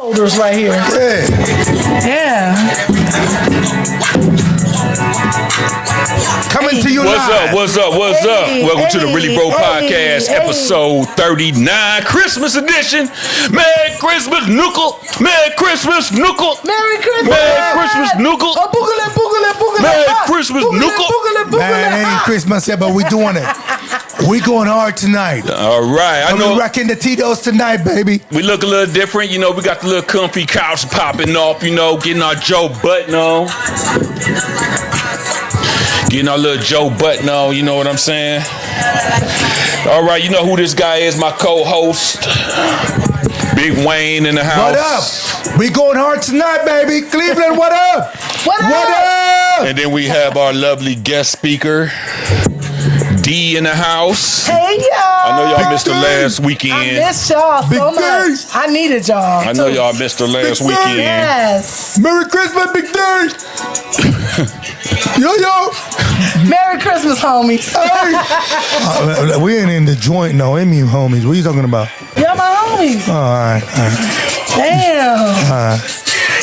holders right here. Yeah. Coming to you live. What's up? Welcome to the Really Bro Podcast, episode 39, Christmas edition. Merry Christmas, Nookle. Merry Christmas, Nookle. Merry Christmas. Merry Christmas, Nookle. Oh, boogale. Merry Christmas, Nookle. Man, it ain't Christmas yet, but we doing it. We going hard tonight. All right. I know. We rocking the Tito's tonight, baby. We look a little different. You know, we got the little comfy couch popping off, you know, getting our Joe Button on. Getting our little Joe Button on, you know what I'm saying? All right, you know who this guy is, my co-host. Big Wayne in the house. What up? We going hard tonight, baby. Cleveland, what up? What up? And then we have our lovely guest speaker, D in the house. Hey, y'all. I know y'all missed the last weekend. I missed y'all so much. I needed y'all. I know y'all missed the last weekend. Yes. Merry Christmas, Big Day. Yo. Merry Christmas, homies. We ain't in the joint, no. Ain't me homies. What are you talking about? Y'all my homies. Oh, all right. Damn.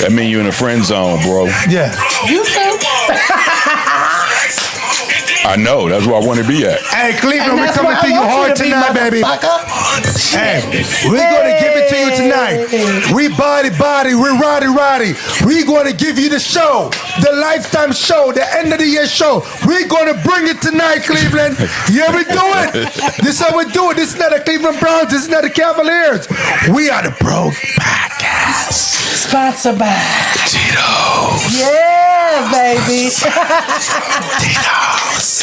That mean you in the friend zone, bro. Yeah. You too. I know. That's where I want to be at. Hey, Cleveland, we're coming to you hard tonight, baby. Hey, we're going to give it to you tonight. We body, we're roddy. We're going to give you the show, the lifetime show, the end of the year show. We're going to bring it tonight, Cleveland. Yeah, we do it. This is how we do it. This is not the Cleveland Browns. This is not the Cavaliers. We are the Bro Podcast. Sponsored by Tito's. Yeah, baby. Tito's.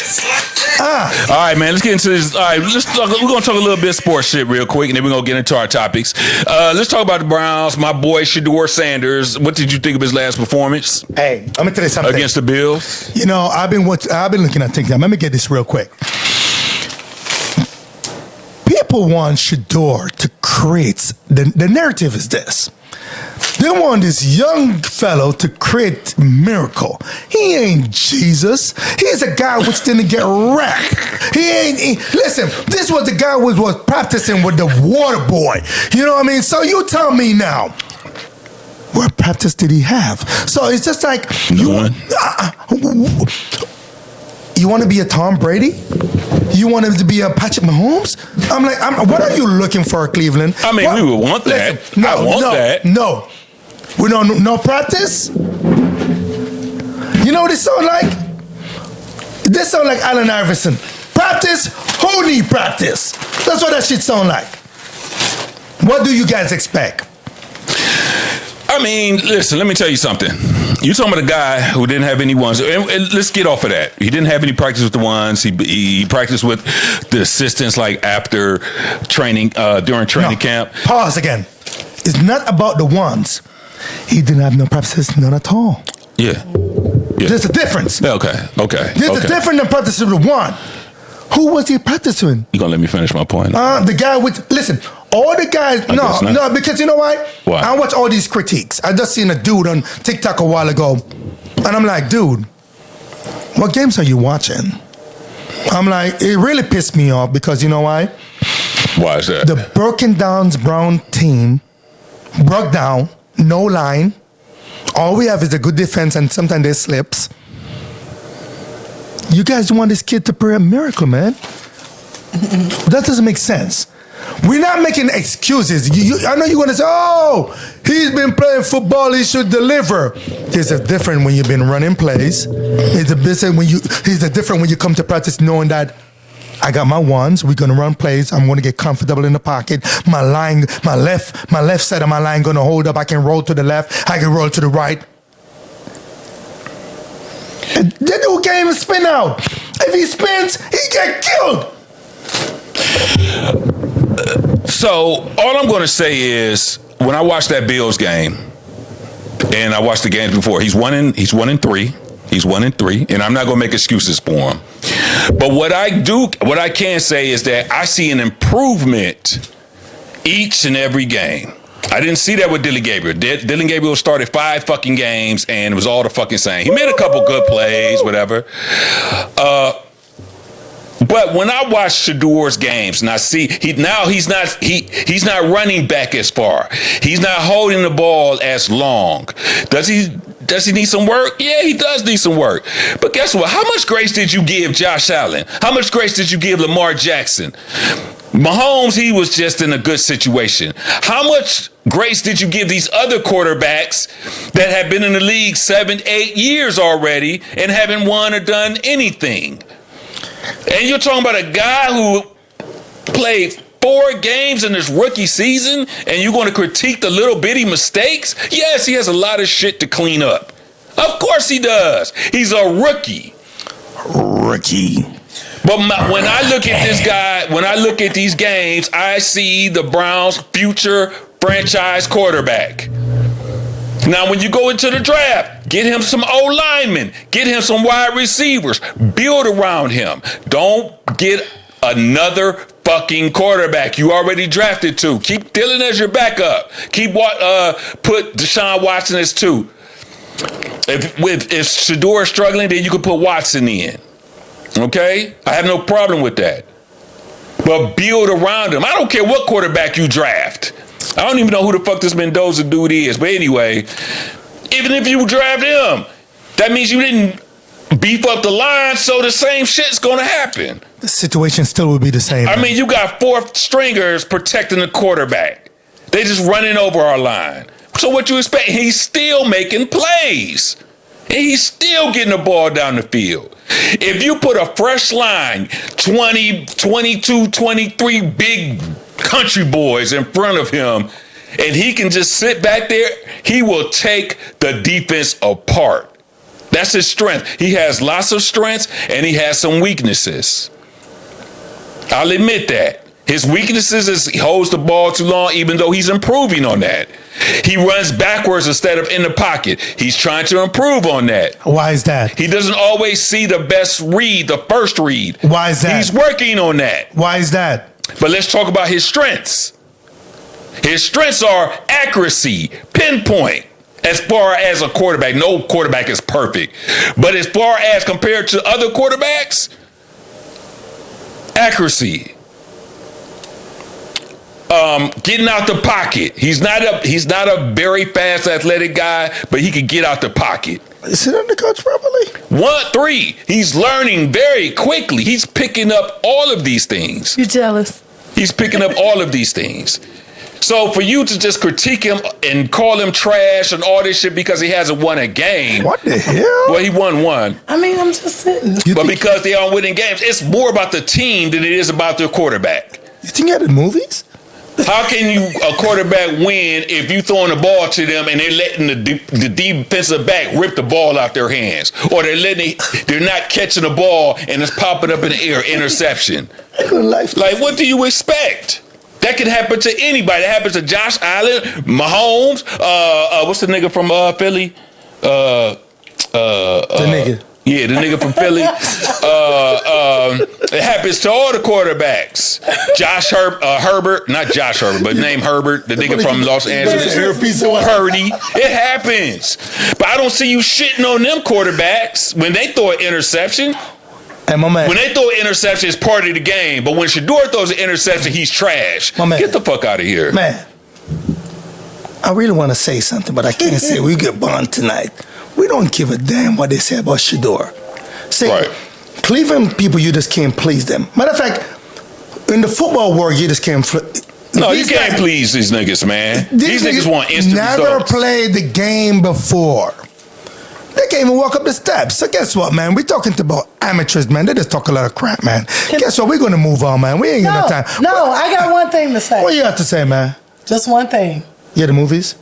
All right, man. Let's get into this. All right, we're gonna talk a little bit of sports shit real quick, and then we're gonna get into our topics. Let's talk about the Browns. My boy Shedeur Sanders. What did you think of his last performance? Hey, I'm gonna tell you something. Against the Bills. You know, I've been looking at things. Let me get this real quick. People want Shedeur to create the narrative is this. They want this young fellow to create miracle. He ain't Jesus. He's a guy which didn't get wrecked. Listen, this was the guy who was practicing with the water boy. You know what I mean? So you tell me now, what practice did he have? So it's just like, you want to be a Tom Brady? You want him to be a Patrick Mahomes? I'm like, what are you looking for, Cleveland? I mean, we would want that. Listen, I want that. No. We don't no practice? You know what this sound like? This sound like Allen Iverson. Practice? Who need practice? That's what that shit sound like. What do you guys expect? I mean, listen, let me tell you something. You're talking about a guy who didn't have any ones. And let's get off of that. He didn't have any practice with the ones. He practiced with the assistants like after training, during training camp. Pause again. It's not about the ones. He didn't have no practice, none at all. Yeah. There's a difference. Okay. There's a difference in practice with the one. Who was he practicing? You gonna let me finish my point? The guy with, listen, all the guys, no, because you know why? Why? I watch all these critiques. I just seen a dude on TikTok a while ago, and I'm like, dude, what games are you watching? I'm like, it really pissed me off because you know why? Why is that? The broken down Brown team broke down, no line. All we have is a good defense, and sometimes there's slips. You guys want this kid to pray a miracle, man. That doesn't make sense. We're not making excuses. I know you're going to say, oh, he's been playing football, he should deliver. There's a difference when you've been running plays. There's a different when you come to practice knowing that I got my ones, we're going to run plays, I'm going to get comfortable in the pocket. My left side of my line going to hold up. I can roll to the left, I can roll to the right. That dude can't even spin out. If he spins, he get killed. So all I'm going to say is, when I watched that Bills game, and I watched the games before, he's 1-3. He's 1-3, and I'm not going to make excuses for him. But what I can say is that I see an improvement each and every game. I didn't see that with Dylan Gabriel. Dylan Gabriel started 5 fucking games, and it was all the fucking same. He made a couple good plays, whatever. But when I watch Shedeur's games and I see he's not running back as far. He's not holding the ball as long. Does he need some work? Yeah, he does need some work. But guess what? How much grace did you give Josh Allen? How much grace did you give Lamar Jackson? Mahomes, he was just in a good situation. How much grace did you give these other quarterbacks that have been in the league 7-8 years already and haven't won or done anything? And you're talking about a guy who played 4 games in his rookie season, and you're going to critique the little bitty mistakes? Yes, he has a lot of shit to clean up. Of course he does. He's a rookie. But when I look at this guy, when I look at these games, I see the Browns' future franchise quarterback. Now, when you go into the draft, get him some O-linemen, get him some wide receivers, build around him. Don't get another fucking quarterback. You already drafted 2. Keep Dylan as your backup. Put Deshaun Watson as 2. If Shedeur is struggling, then you can put Watson in. Okay? I have no problem with that. But build around him. I don't care what quarterback you draft. I don't even know who the fuck this Mendoza dude is. But anyway, even if you draft him, that means you didn't beef up the line, so the same shit's going to happen. The situation still will be the same. I mean, you got 4th stringers protecting the quarterback. They just running over our line. So what you expect? He's still making plays. And he's still getting the ball down the field. If you put a fresh line, 20, 22, 23 big country boys in front of him, and he can just sit back there, he will take the defense apart. That's his strength. He has lots of strengths, and he has some weaknesses. I'll admit that. His weaknesses is he holds the ball too long, even though he's improving on that. He runs backwards instead of in the pocket. He's trying to improve on that. Why is that? He doesn't always see the best read, the first read. Why is that? He's working on that. Why is that? But let's talk about his strengths. His strengths are accuracy, pinpoint. As far as a quarterback, no quarterback is perfect. But as far as compared to other quarterbacks, accuracy. Getting out the pocket. He's not a very fast athletic guy, but he can get out the pocket. Is it under coach properly? 3. He's learning very quickly. He's picking up all of these things. You jealous? He's picking up all of these things. So for you to just critique him and call him trash and all this shit because he hasn't won a game. What the hell? Well, he won one. I mean, I'm just sitting. But because they aren't winning games, it's more about the team than it is about their quarterback. You think you had the movies? How can a quarterback win if you throwing the ball to them and they're letting the defensive back rip the ball out their hands, or they're not catching the ball and it's popping up in the air, interception? Like, what do you expect? That can happen to anybody. That happens to Josh Allen, Mahomes. What's the nigga from Philly? The nigga. Yeah, the nigga from Philly. It happens to all the quarterbacks. Herbert, not Josh Herbert, but name Herbert, the nigga from Los Angeles. Purdy. It happens. But I don't see you shitting on them quarterbacks when they throw an interception. Hey, my man. When they throw an interception, it's part of the game. But when Shedeur throws an interception, he's trash. My man. Get the fuck out of here. Man, I really want to say something, but I can't say we get bond tonight. We don't give a damn what they say about Shedeur. See, right. Cleveland people, you just can't please them. Matter of fact, in the football world, you just can't. No, you can't please these niggas, man. These niggas want instant never results. played the game before. They can't even walk up the steps. So guess what, man? We're talking about amateurs, man. They just talk a lot of crap, man. Guess what? We're going to move on, man. We ain't got no time. No, I got one thing to say. What you have to say, man? Just one thing. You had the movies?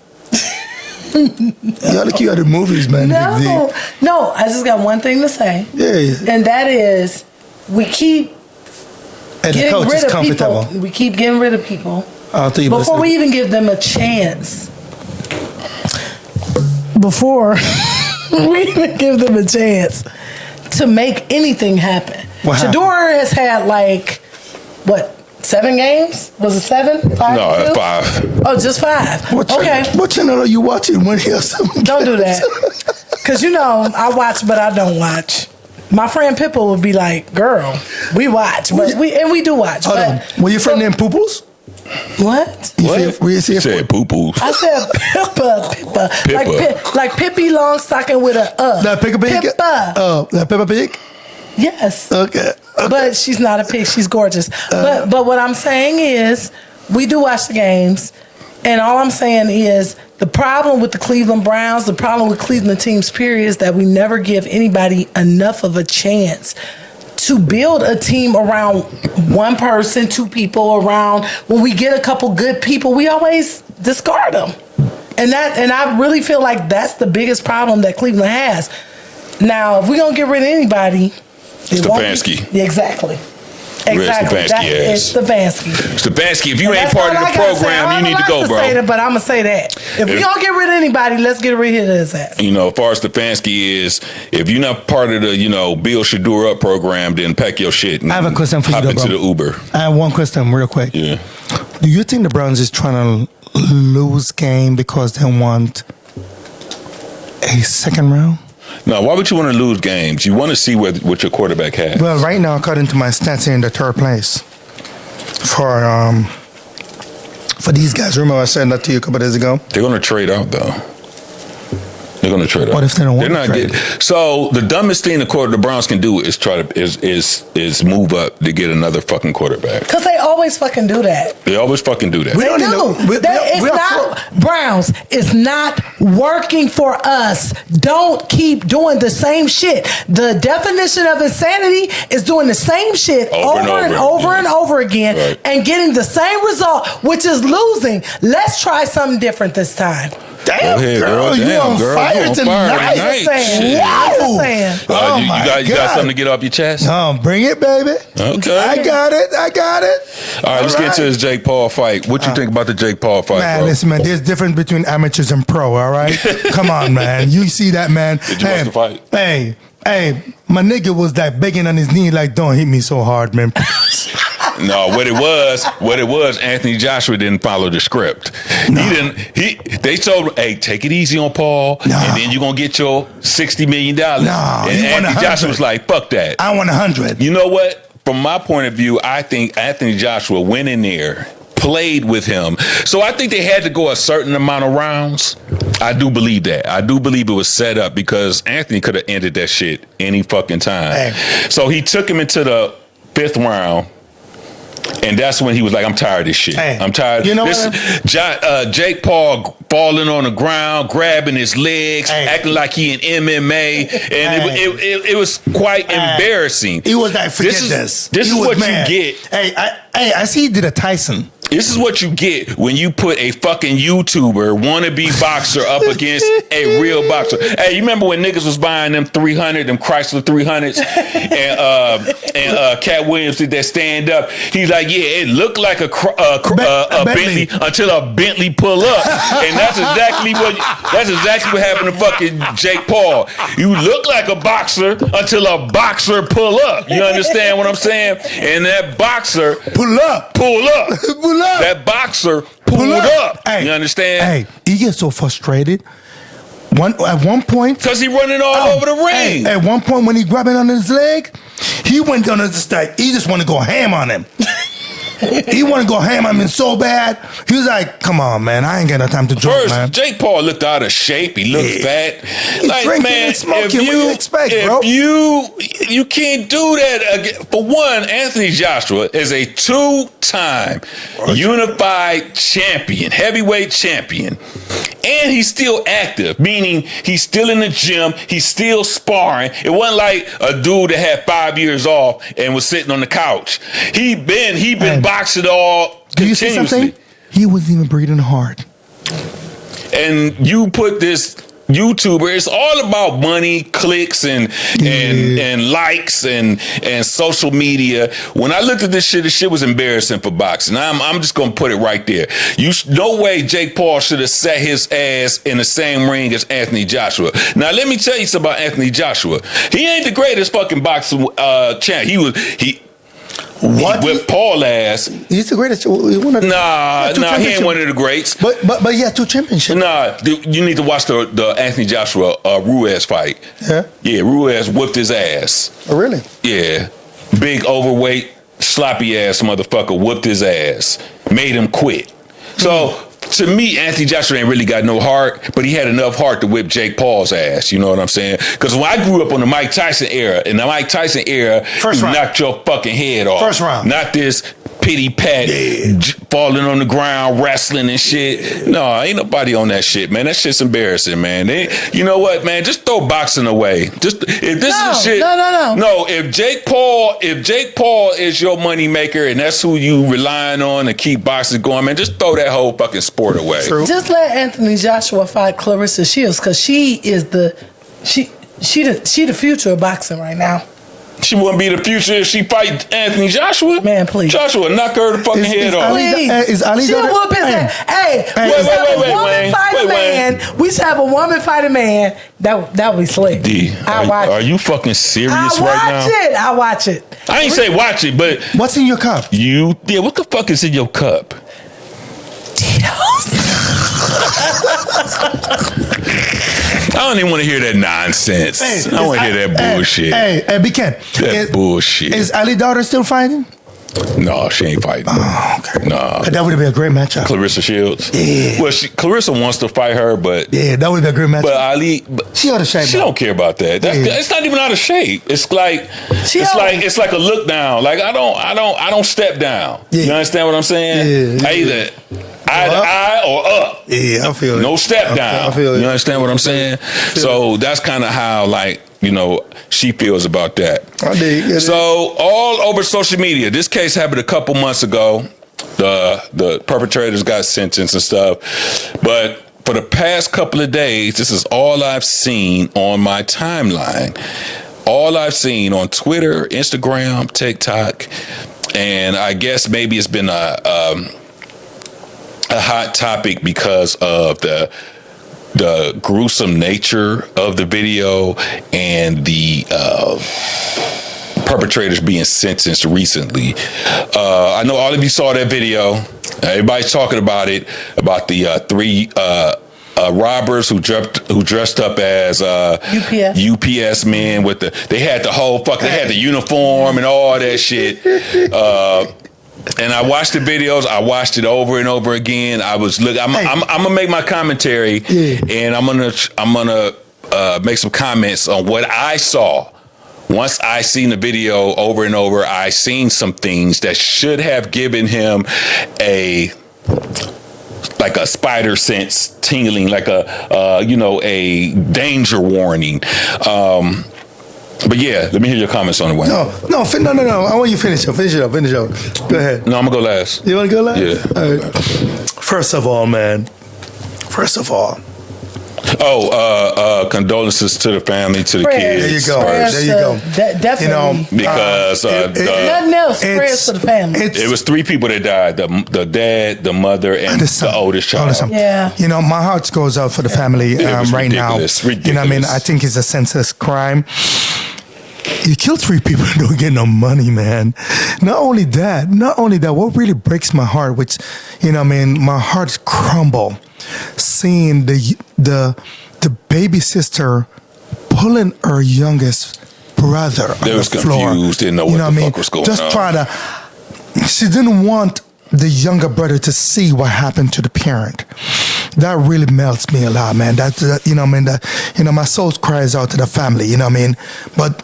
Y'all look, you had the movies, man. No, I just got one thing to say. Yeah. And that is, we keep getting rid of people. We keep getting rid of people before we even give them a chance. Before we even give them a chance to make anything happen. Shedeur has had 7 games? Was it 7? 5? No, 5. Oh, just 5. What channel are you watching when he has 7 Don't do that. Because, I watch, but I don't watch. My friend Pippa would be like, "Girl, we watch, but we do watch." But, were your friend named Pooples? What? You said Pooples. I said Pippa. Like Pippi Longstocking with a That Pippa Pig? Pippa. Oh, that Pippa Pig? Yes. Okay. But she's not a pig. She's gorgeous. But what I'm saying is, we do watch the games, and all I'm saying is the problem with the Cleveland Browns, the problem with Cleveland teams, period, is that we never give anybody enough of a chance to build a team around one person, two people around. When we get a couple good people, we always discard them. And I really feel like that's the biggest problem that Cleveland has. Now, if we're going to get rid of anybody, Stefanski. Exactly. It's Stefanski. Stefanski, if you ain't part of the program, you need to go, bro. But I'm going to say that. If we don't get rid of anybody, let's get rid of his ass. As far as Stefanski is, if you're not part of the, Bill Shedeur up program, then pack your shit and I have a question for you, hop into the Uber. I have one question real quick. Yeah. Do you think the Browns is trying to lose game because they want a second round? No, why would you want to lose games? You want to see what your quarterback has. Well, right now, according to my stats, they're in the third place for these guys. Remember I said that to you a couple of days ago? They're going to trade out, though. They're going to trade out. What if they don't want to trade? So the dumbest thing the Browns can do is try to is move up to get another fucking quarterback. Because they always fucking do that. They always fucking do that. Browns, it's not working for us. Don't keep doing the same shit. The definition of insanity is doing the same shit over and over again right. And getting the same result, which is losing. Let's try something different this time. Damn, girl, you on fire tonight. I'm just saying. You got something to get off your chest? No, bring it, baby. Okay. I got it. All right, let's get to this Jake Paul fight. What you think about the Jake Paul fight, man, bro? Listen, man, there's difference between amateurs and pro, all right? Come on, man. You see that, man. Did you watch the fight? Hey, my nigga was like begging on his knee like, don't hit me so hard, man. No, what it was, Anthony Joshua didn't follow the script. No. They told him, hey, take it easy on Paul, and then you're going to get your $60 million. No, and Anthony Joshua was like, fuck that. I want 100. You know what? From my point of view, I think Anthony Joshua went in there, played with him. So I think they had to go a certain amount of rounds. I do believe that. I do believe it was set up because Anthony could have ended that shit any fucking time. Hey. So he took him into the 5th round. And that's when he was like, I'm tired of this shit. Hey, I'm tired. You know Jake Paul falling on the ground, grabbing his legs, acting like he in MMA. And it was quite embarrassing. He was like, forget this. This is what mad. You get. Hey, I see he did a Tyson. This is what you get when you put a fucking YouTuber, wannabe boxer up against a real boxer. Hey, you remember when niggas was buying them Chrysler 300s, and Cat Williams did that stand up? He's like, yeah, it looked like a Bentley until a Bentley pull up, and that's exactly what happened to fucking Jake Paul. You look like a boxer until a boxer pull up. You understand what I'm saying? And that boxer pull up. That boxer pulled up. Hey, you understand? Hey, he gets so frustrated. At one point, because he running all over the ring. At one point, when he grabbing on his leg, he went down to the stack. He just want to go ham on him. He want to go ham on him so bad. He was like, "Come on, man, I ain't got no time to joke, man." First, Jake Paul looked out of shape. He looked fat. Like, man, and smoking. What do you expect, bro? You can't do that again. For one, Anthony Joshua is a 2-time unified champion, heavyweight champion, and he's still active, meaning he's still in the gym. He's still sparring. It wasn't like a dude that had 5 years off and was sitting on the couch. He been boxing all continuously. Do you see something? He wasn't even breathing hard. And you put this YouTuber, it's all about money, clicks, and likes and social media. When I looked at this shit was embarrassing for boxing. I'm just gonna put it right there. No way Jake Paul should have set his ass in the same ring as Anthony Joshua. Now let me tell you something about Anthony Joshua. He ain't the greatest fucking boxing champ. What? He whipped Paul ass. He's the greatest. He He ain't one of the greats. But he had 2 championships. You need to watch the Anthony Joshua Ruiz fight. Yeah, Ruiz whipped his ass. Oh, really? Yeah, big overweight, sloppy ass motherfucker whooped his ass, made him quit. So to me, Anthony Joshua ain't really got no heart, but he had enough heart to whip Jake Paul's ass. You know what I'm saying? Because when I grew up on the Mike Tyson era, in the Mike Tyson era, First round. knocked your fucking head off. First round. Not this pity pat, falling on the ground, wrestling and shit. No, ain't nobody on that shit, man. That shit's embarrassing, man. You know what, man? Just throw boxing away. Just if this is shit. No. If Jake Paul is your money maker and that's who you relying on to keep boxing going, man, just throw that whole fucking sport away. True. Just let Anthony Joshua fight Clarissa Shields because she is the future of boxing right now. She wouldn't be the future if she fight Anthony Joshua. Man, please. Joshua knock her the fucking head off. Is Ali She'll whoop his ass. Hey, we should have a woman fight a man. That would be slick. D, are you fucking serious right now? I watch it. I ain't say watch it, but what's in your cup? What the fuck is in your cup? Tito's. I don't even want to hear that nonsense. I don't want to hear that bullshit. Hey, Ken. Bullshit. Is Ali's daughter still fighting? No, she ain't fighting. Oh, okay. No. That would have been a great matchup. Clarissa Shields? Yeah. Well, Clarissa wants to fight her, but... Yeah, that would have been a great matchup. But Ali... She out of shape. She don't care about that. It's not even out of shape. It's like... It's like a look down. Like, I don't step down. Yeah. You understand what I'm saying? Yeah. Either eye or up. Yeah, I feel it. No step down. I feel it. You understand what I'm saying? So that's kind of how, like, she feels about that. I dig. So all over social media, this case happened a couple months ago. The perpetrators got sentenced and stuff. But for the past couple of days, this is all I've seen on my timeline. All I've seen on Twitter, Instagram, TikTok, and I guess maybe it's been a hot topic because of the gruesome nature of the video and the perpetrators being sentenced recently. I know all of you saw that video. Everybody's talking about it, about the 3 robbers who dressed up as UPS men with they had the whole they had the uniform and all that shit. And I watched the videos. I watched it over and over again. I'm gonna make my commentary, and I'm gonna make some comments on what I saw. Once I seen the video over and over, I seen some things that should have given him a spider sense tingling, like a danger warning. But yeah, let me hear your comments on it, Wayne. No. I want you to finish it. Finish it up. Go ahead. No, I'm gonna go last. You want to go last? Yeah. All right. First of all, condolences to the family, to the kids. There you go. Definitely. Because nothing else. Prayers to the family. It was 3 people that died: the dad, the mother, and the oldest child. Yeah. My heart goes out for the family right now. Ridiculous. I mean, I think it's a senseless crime. You kill 3 people and don't get no money, man. Not only that, what really breaks my heart, which, my heart crumble, seeing the baby sister pulling her youngest brother on the floor. Confused, didn't know what the fuck was going on. She didn't want the younger brother to see what happened to the parent. That really melts me a lot, man. My soul cries out to the family, But,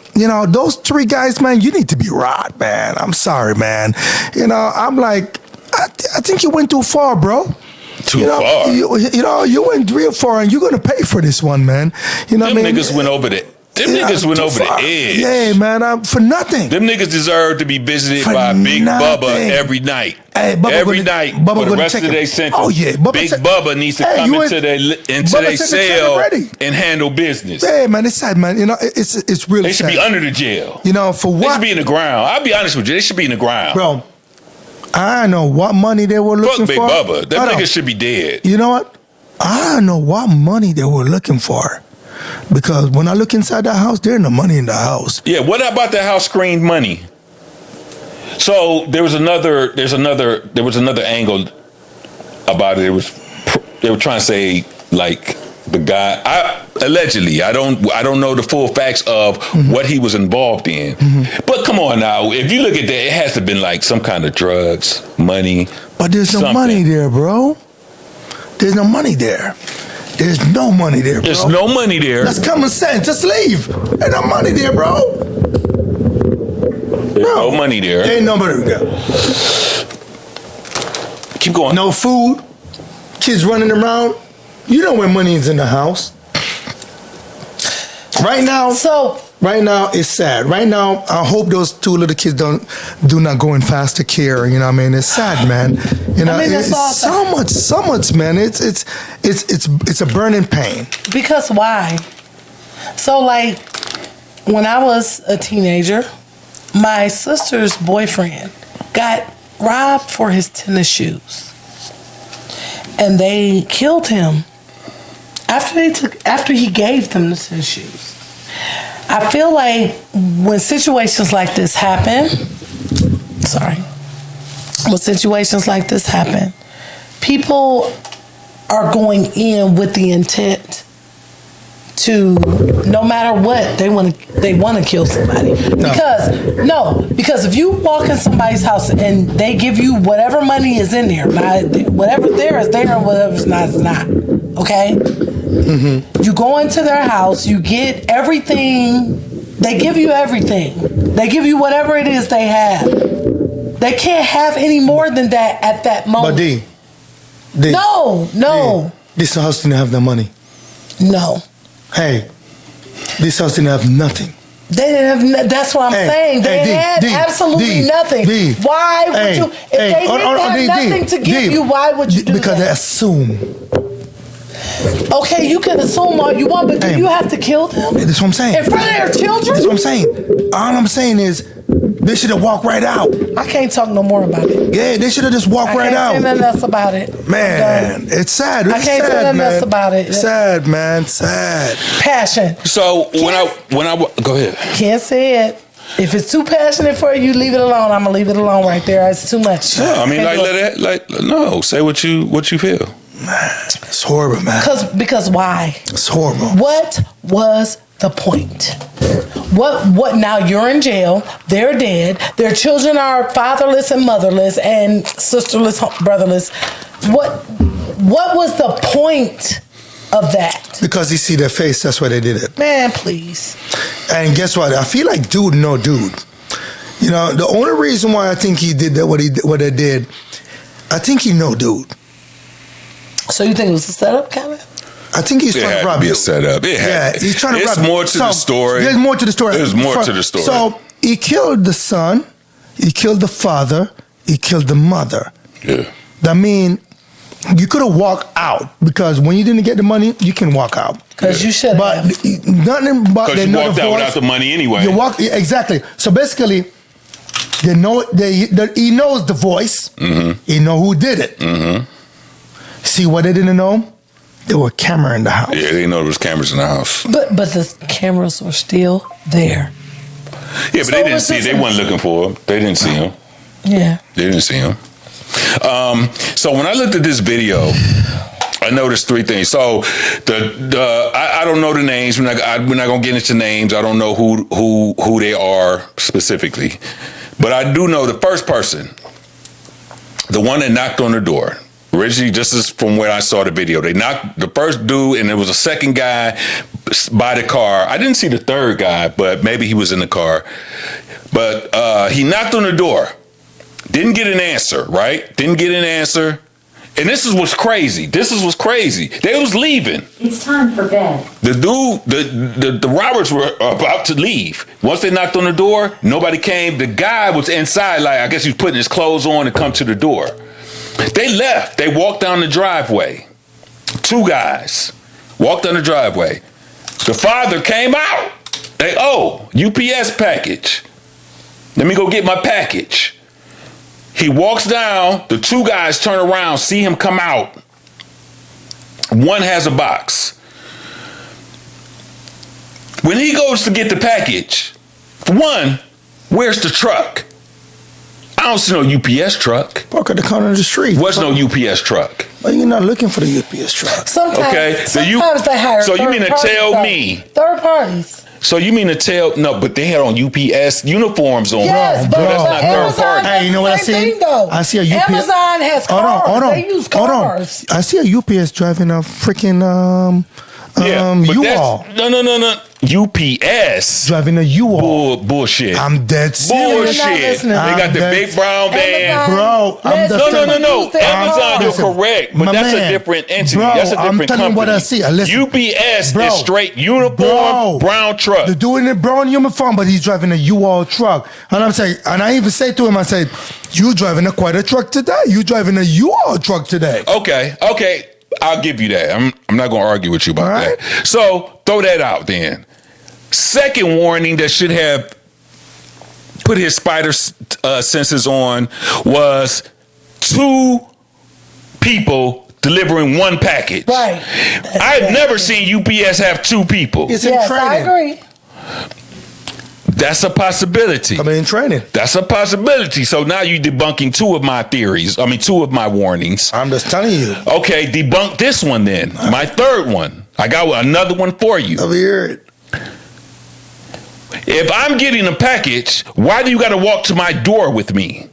those 3 guys, man, you need to be robbed, man. I'm sorry, man. I'm like, I think you went too far, bro. Too far? You went real far, and you're going to pay for this one, man. Niggas went over the edge. Yeah, man, for nothing. Them niggas deserve to be visited by Big Bubba every night. Hey, every night for the rest of their sentence. Oh yeah, Big Bubba needs to come into their cell and handle business. Yeah, man, it's sad, man. It's really. They should be under the jail. For what? They should be in the ground. I'll be honest with you. They should be in the ground, bro. I don't know what money they were looking for. Fuck Big Bubba. That nigga should be dead. You know what? I don't know what money they were looking for. Because when I look inside that house, there ain't no money in the house. Yeah, what about that house screened money? So there was another angle about it. They were trying to say like the guy. Allegedly, I don't know the full facts of what he was involved in. But come on now, if you look at that, it has to have been like some kind of drugs, money. But there's no money there, bro. There's no money there. There's no money there, bro. There's no money there. That's common sense. Just leave. There's no money there, bro. There's no money there. There ain't no money there. Keep going. No food. Kids running around. You know when money is in the house. Right now it's sad. Right now, I hope those two little kids do not go in foster care. You know what I mean? It's sad, man. You know, it's so much, man. It's a burning pain. Because why? So like when I was a teenager, my sister's boyfriend got robbed for his tennis shoes. And they killed him after he gave them the tennis shoes. I feel like when situations like this happen, people are going in with the intent to, no matter what, they want to kill somebody. Because if you walk in somebody's house and they give you whatever money is in there, whatever's there is there and whatever's not is not. Okay? Mm-hmm. You go into their house, you get everything. They give you everything. They give you whatever it is they have. They can't have any more than that at that moment. But D. No. This house didn't have no money. No. Hey, this house didn't have nothing. They didn't have. That's what I'm saying. They had absolutely nothing. Why would you? If they didn't have nothing to give you, why would you do that? Because they assume. Okay, you can assume all you want, but do you have to kill them? That's what I'm saying. In front of their children? That's what I'm saying. All I'm saying is, they should have walked right out. I can't talk no more about it. Yeah, they should have just walked right out. I can't say nothing else about it. Man, it's sad. I can't say nothing else about it. Sad, man. Sad. Passion. So when I go ahead. Can't say it. If it's too passionate for you, leave it alone. I'm gonna leave it alone right there. It's too much. No, I mean, no. Say what you feel. Man, it's horrible, man. Because why? It's horrible. What was the point? What now you're in jail, they're dead, their children are fatherless and motherless and sisterless, brotherless. What was the point of that? Because you see their face, that's why they did it. Man, please. And guess what? I feel like dude. You know, the only reason why I think he did that, what they did, I think he know dude. So you think it was a setup, kind of? I think he's trying to rob you. It had to be a setup. He's trying to rob you. There's more to the story. There's more to the story. There's more to the story. So he killed the son, he killed the father, he killed the mother. Yeah. That mean you could have walked out because when you didn't get the money, you can walk out. Because you should have. But nothing but because you walked out without the money anyway. You walk exactly. So basically, he knows the voice. Mm-hmm. He know who did it. Mm-hmm. See what they didn't know? There were cameras in the house. Yeah, they didn't know there was cameras in the house. But the cameras were still there. Yeah, but they didn't see. They weren't looking for him. They didn't see him. Yeah, they didn't see him. So when I looked at this video, I noticed three things. So I don't know the names. We're not gonna get into names. I don't know who they are specifically, but I do know the first person, the one that knocked on the door. Originally, just as from where I saw the video, they knocked the first dude, and there was a second guy by the car. I didn't see the third guy, but maybe he was in the car. But he knocked on the door. Didn't get an answer, right? Didn't get an answer. And this is what's crazy. They was leaving. It's time for bed. The dude, the robbers were about to leave. Once they knocked on the door, nobody came. The guy was inside, like I guess he was putting his clothes on to come to the door. They left. They walked down the driveway. Two guys walked down the driveway. The father came out. UPS package. Let me go get my package. He walks down. The two guys turn around, see him come out. One has a box. When he goes to get the package, for one, where's the truck? I don't see no UPS truck. Park at the corner of the street. What's no UPS truck? Well, you're not looking for the UPS truck. Sometimes, Okay, sometimes they hire. So you mean to tell me? Third parties. So you mean to tell? No, but they had on UPS uniforms on. Yes, Bro, but that's not third Amazon party. Hey, you know what I does the see? same thing, though. I see a UPS. Amazon has cars. Hold on. They use cars. I see a UPS driving a freaking But U-Haul. No. UPS. Driving a U-Haul. Bullshit. I'm dead serious. Bullshit. They listening. got the I'm big brown van. Amazon. Bro, I'm Let's- just No. Use their Amazon, cars. you're Listen, correct, but my that's a man, different entity. bro, That's a I'm different telling you company. what I see. Listen, UPS bro, is straight uniform, bro, brown truck. They're doing it brown uniform, but he's driving a U-Haul truck. And I'm saying, and I even say to him, I said, you driving quite a truck today. You driving a U-Haul truck today. Okay. I'll give you that. I'm not going to argue with you about All right. that. So throw that out then. Second warning that should have put his spider senses on was 2 people delivering one package. Right. I've never seen UPS have 2 people. It's in Yes, training. I agree. That's a possibility. I mean, in training. That's a possibility. So now you're debunking 2 of my theories. 2 of my warnings. I'm just telling you. Okay, debunk this one then. My third one. I got another one for you. Over here. If I'm getting a package, why do you got to walk to my door with me?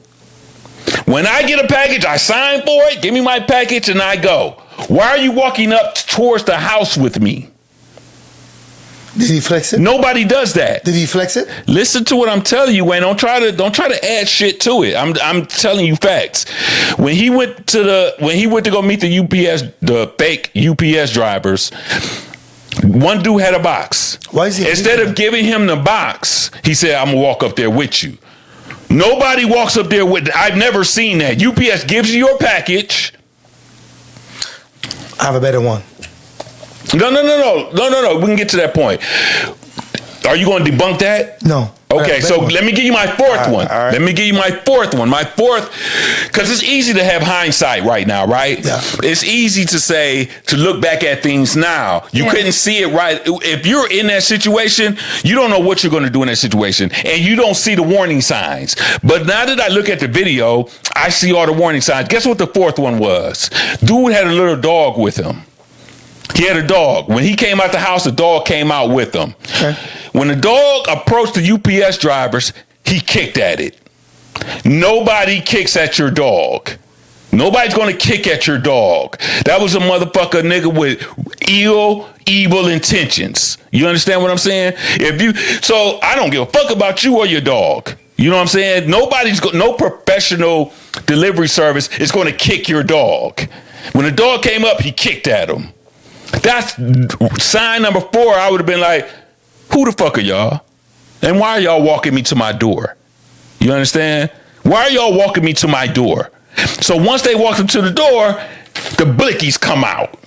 When I get a package, I sign for it, give me my package, and I go. Why are you walking up towards the house with me? Did he flex it? Nobody does that. Did he flex it? Listen to what I'm telling you, Wayne. Don't try to add shit to it. I'm telling you facts. When he went to go meet the fake UPS drivers, one dude had a box. Why is he Instead of giving him the box, he said, "I'm gonna walk up there with you." Nobody walks up there with. I've never seen that. UPS gives you your package. I have a better one. No. We can get to that point. Are you going to debunk that? No. Okay, so let me give you my fourth one. all right. Let me give you my fourth one. My fourth, because it's easy to have hindsight right now, right? Yeah. It's easy to look back at things now. You couldn't see it right. If you're in that situation, you don't know what you're going to do in that situation, and you don't see the warning signs. But now that I look at the video, I see all the warning signs. Guess what the fourth one was? Dude had a little dog with him. He had a dog. When he came out the house, the dog came out with him. Okay. When the dog approached the UPS drivers, he kicked at it. Nobody kicks at your dog. Nobody's going to kick at your dog. That was a motherfucker nigga with evil intentions. You understand what I'm saying? So I don't give a fuck about you or your dog. You know what I'm saying? No professional delivery service is going to kick your dog. When the dog came up, he kicked at him. That's sign number 4. I would have been like, who the fuck are y'all? And why are y'all walking me to my door? You understand? Why are y'all walking me to my door? So once they walk him to the door, the blickies come out.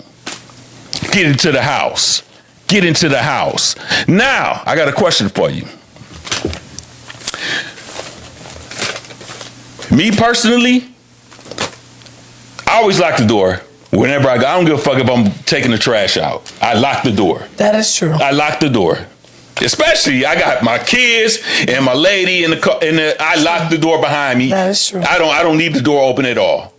Get into the house. Get into the house. Now, I got a question for you. Me personally, I always lock the door. Whenever I go, I don't give a fuck if I'm taking the trash out. I lock the door. That is true. I lock the door. Especially, I got my kids and my lady in the car. I lock the door behind me. That is true. I don't leave the door open at all.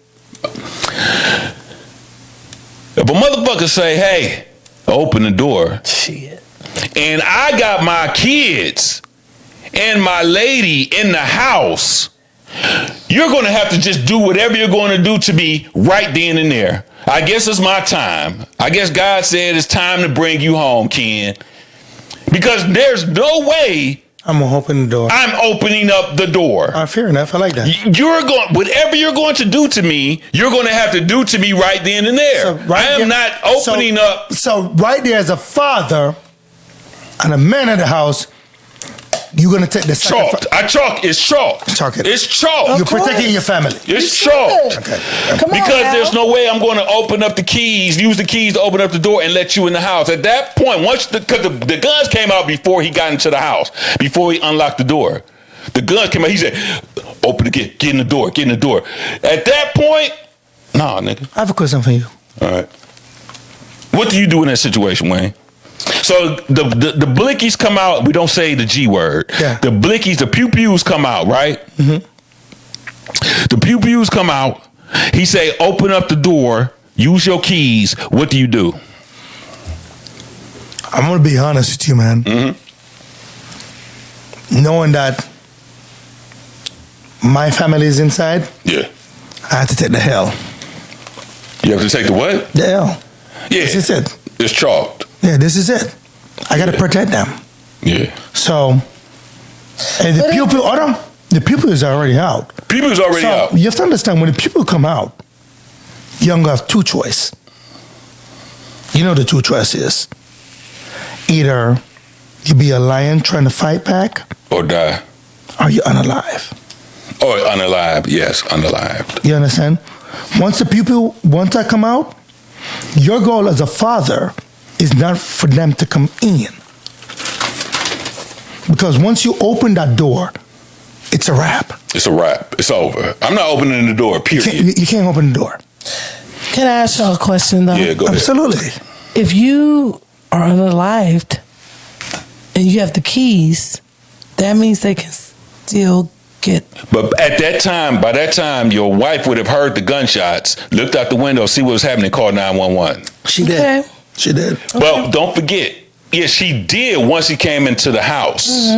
If a motherfucker say, "Hey, open the door," Shit. and I got my kids and my lady in the house, you're going to have to just do whatever you're going to do to me right then and there. I guess it's my time. I guess God said it's time to bring you home, Ken. Because there's no way I'm going to open the door. I'm opening up the door. Fair enough. I like that. Whatever you're going to do to me, you're going to have to do to me right then and there. I am not opening up. So right there as a father and a man of the house, you're going to take the Chalk. It's chalk. Chalk it. It's chalk. You're protecting your family. It's chalk. Okay. Come on, Because now. there's no way I'm going to open up the keys, use the keys to open up the door and let you in the house. At that point, because the guns came out before he got into the house, before he unlocked the door. The guns came out. He said, open the gate, get in the door, get in the door. At that point, nah, nigga. I have a question for you. All right. What do you do in that situation, Wayne? So the blickies come out. We don't say the G word. Yeah. The blickies, the pew-pews come out, right? Mm-hmm. The pew pews come out. He say, open up the door. Use your keys. What do you do? I'm gonna be honest with you, man. Knowing that my family is inside, Yeah. I have to take the hell. You have to take the what? The hell. Yeah. This is it. It's chalked. Yeah, this is it. I gotta protect them. Yeah. So, and the pupil, the pupil is already out. People is already So out. you have to understand, when the pupil come out, you're gonna have two choices. You know the two choices. Either you be a lion trying to fight back, Or die. or you're unalive. Or unalive. Yes, unalived. You understand? Once that come out, your goal as a father is not for them to come in. Because once you open that door, it's a wrap. It's a wrap. It's over. I'm not opening the door, period. You can't open the door. Can I ask y'all a question though? Yeah, go ahead. Absolutely. If you are unalived and you have the keys, that means they can still get. But at that time, by that time, your wife would have heard the gunshots, looked out the window, see what was happening, called 911. She Okay. did. She did. But don't forget, yeah, she did once he came into the house.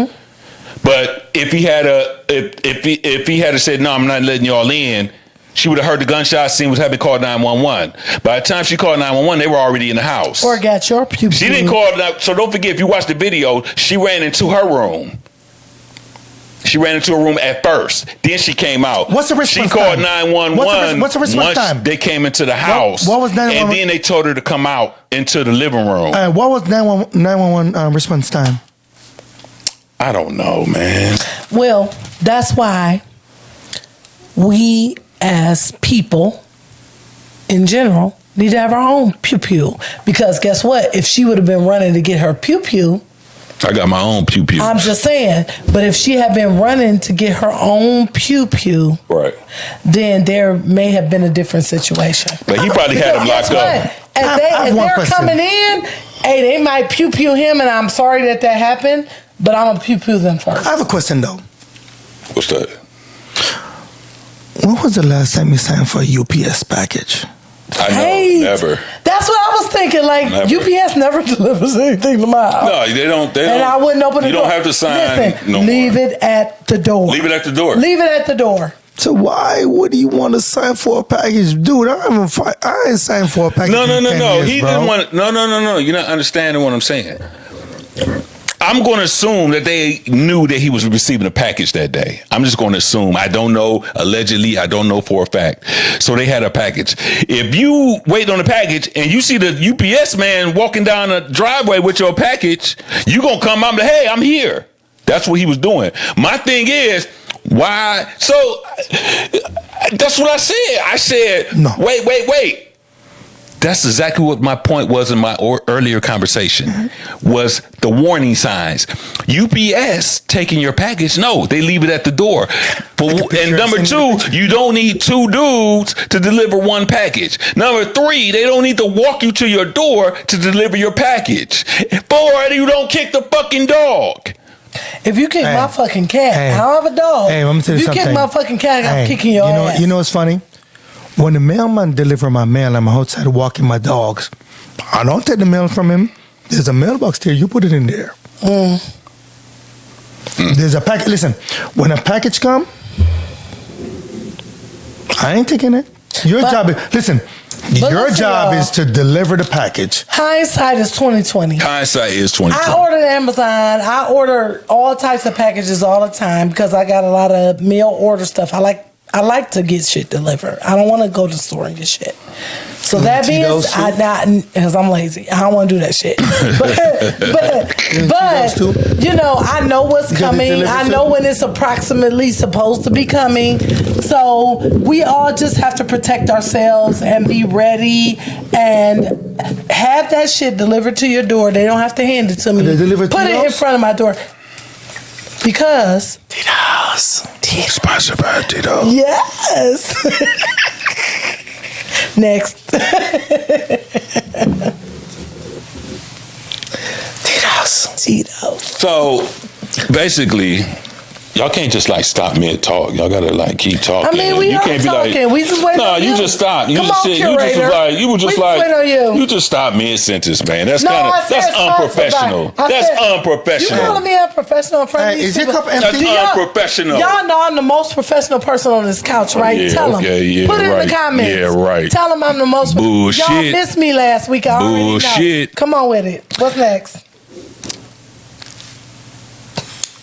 But if he had if he had said, no, I'm not letting y'all in, she would have heard the gunshots, seen what's happening, called 911. By the time she called 911, they were already in the house. Or got your pupil. She didn't call. So don't forget, if you watch the video, she ran into her room. She ran into her room at first. Then she came out. What's the response She called time? 911. What's the response once time? they came into the house. What was 911? And then they told her to come out into the living room. What was 911 response time? I don't know, man. Well, that's why we as people in general need to have our own pew-pew. Because guess what? If she would have been running to get her pew-pew, I got my own pew pew. I'm just saying, but if she had been running to get her own pew-pew, Right. then there may have been a different situation. But he probably had him Guess locked what? up. If I have one they're question. coming in, hey, they might pew-pew him, and I'm sorry that happened, but I'm going to pew-pew them first. I have a question though. What's that? When was the last time you signed for a UPS package? I know. Hate. Never. That's what I was thinking. Like, Never. UPS never delivers anything to my house. No, they don't. They And don't. I wouldn't open the You door. don't have to sign. Listen, no leave more. it at the door. Leave it at the door. Leave it at the door. So why would you want to sign for a package, dude? I ain't signed for a package. No. in 10 years, He bro. didn't want. No. You're not understanding what I'm saying. I'm going to assume that they knew that he was receiving a package that day. I'm just going to assume. I don't know. Allegedly, I don't know for a fact. So they had a package. If you wait on the package and you see the UPS man walking down the driveway with your package, you going to come up and hey, I'm here. That's what he was doing. My thing is, why? So that's what I said. I said, No. Wait. That's exactly what my point was in my earlier conversation, was the warning signs. UPS taking your package, no, they leave it at the door. And number two, you don't need two dudes to deliver one package. Number three, they don't need to walk you to your door to deliver your package. Four, you don't kick the fucking dog. If you kick Hey. my fucking cat, Hey. I don't have a dog. Hey, let me tell you if you something. kick my fucking cat, I'm Hey, kicking your ass. You know what's funny? When the mailman deliver my mail, I'm outside walking my dogs. I don't take the mail from him. There's a mailbox there. You put it in there. There's a package. Listen, when a package come, I ain't taking it. Your job y'all. is to deliver the package. Hindsight is 2020. Hindsight is 2020. I ordered Amazon. I order all types of packages all the time because I got a lot of mail order stuff. I like to get shit delivered. I don't want to go to the store and get shit. So that means because I'm lazy. I don't want to do that shit. But you know, I know what's coming. I know when it's approximately supposed to be coming. So we all just have to protect ourselves and be ready and have that shit delivered to your door. They don't have to hand it to me. They deliver it to Put it yours? in front of my door. Because Tito's. Sponsored by Tito. yes. Next. Tito's. Tito's. So basically, Y'all can't just like stop mid talk. Y'all gotta like keep talking. I mean, we you are can't talking. be like, we just wait. no, you just stop. You Come just on, sit, curator. you just wait on you. you just stop mid sentence, man. That's No, kind I of said that's unprofessional. That's unprofessional. You calling me unprofessional in front of Hey, these is your people? cup empty? That's unprofessional. Y'all know I'm the most professional person on this couch, right? Yeah, Tell them. okay, yeah, Put it in right. the comments. Yeah, right. Tell them I'm the most. Bullshit. Y'all missed me last week. I already know. Bullshit. Come on with it. What's next?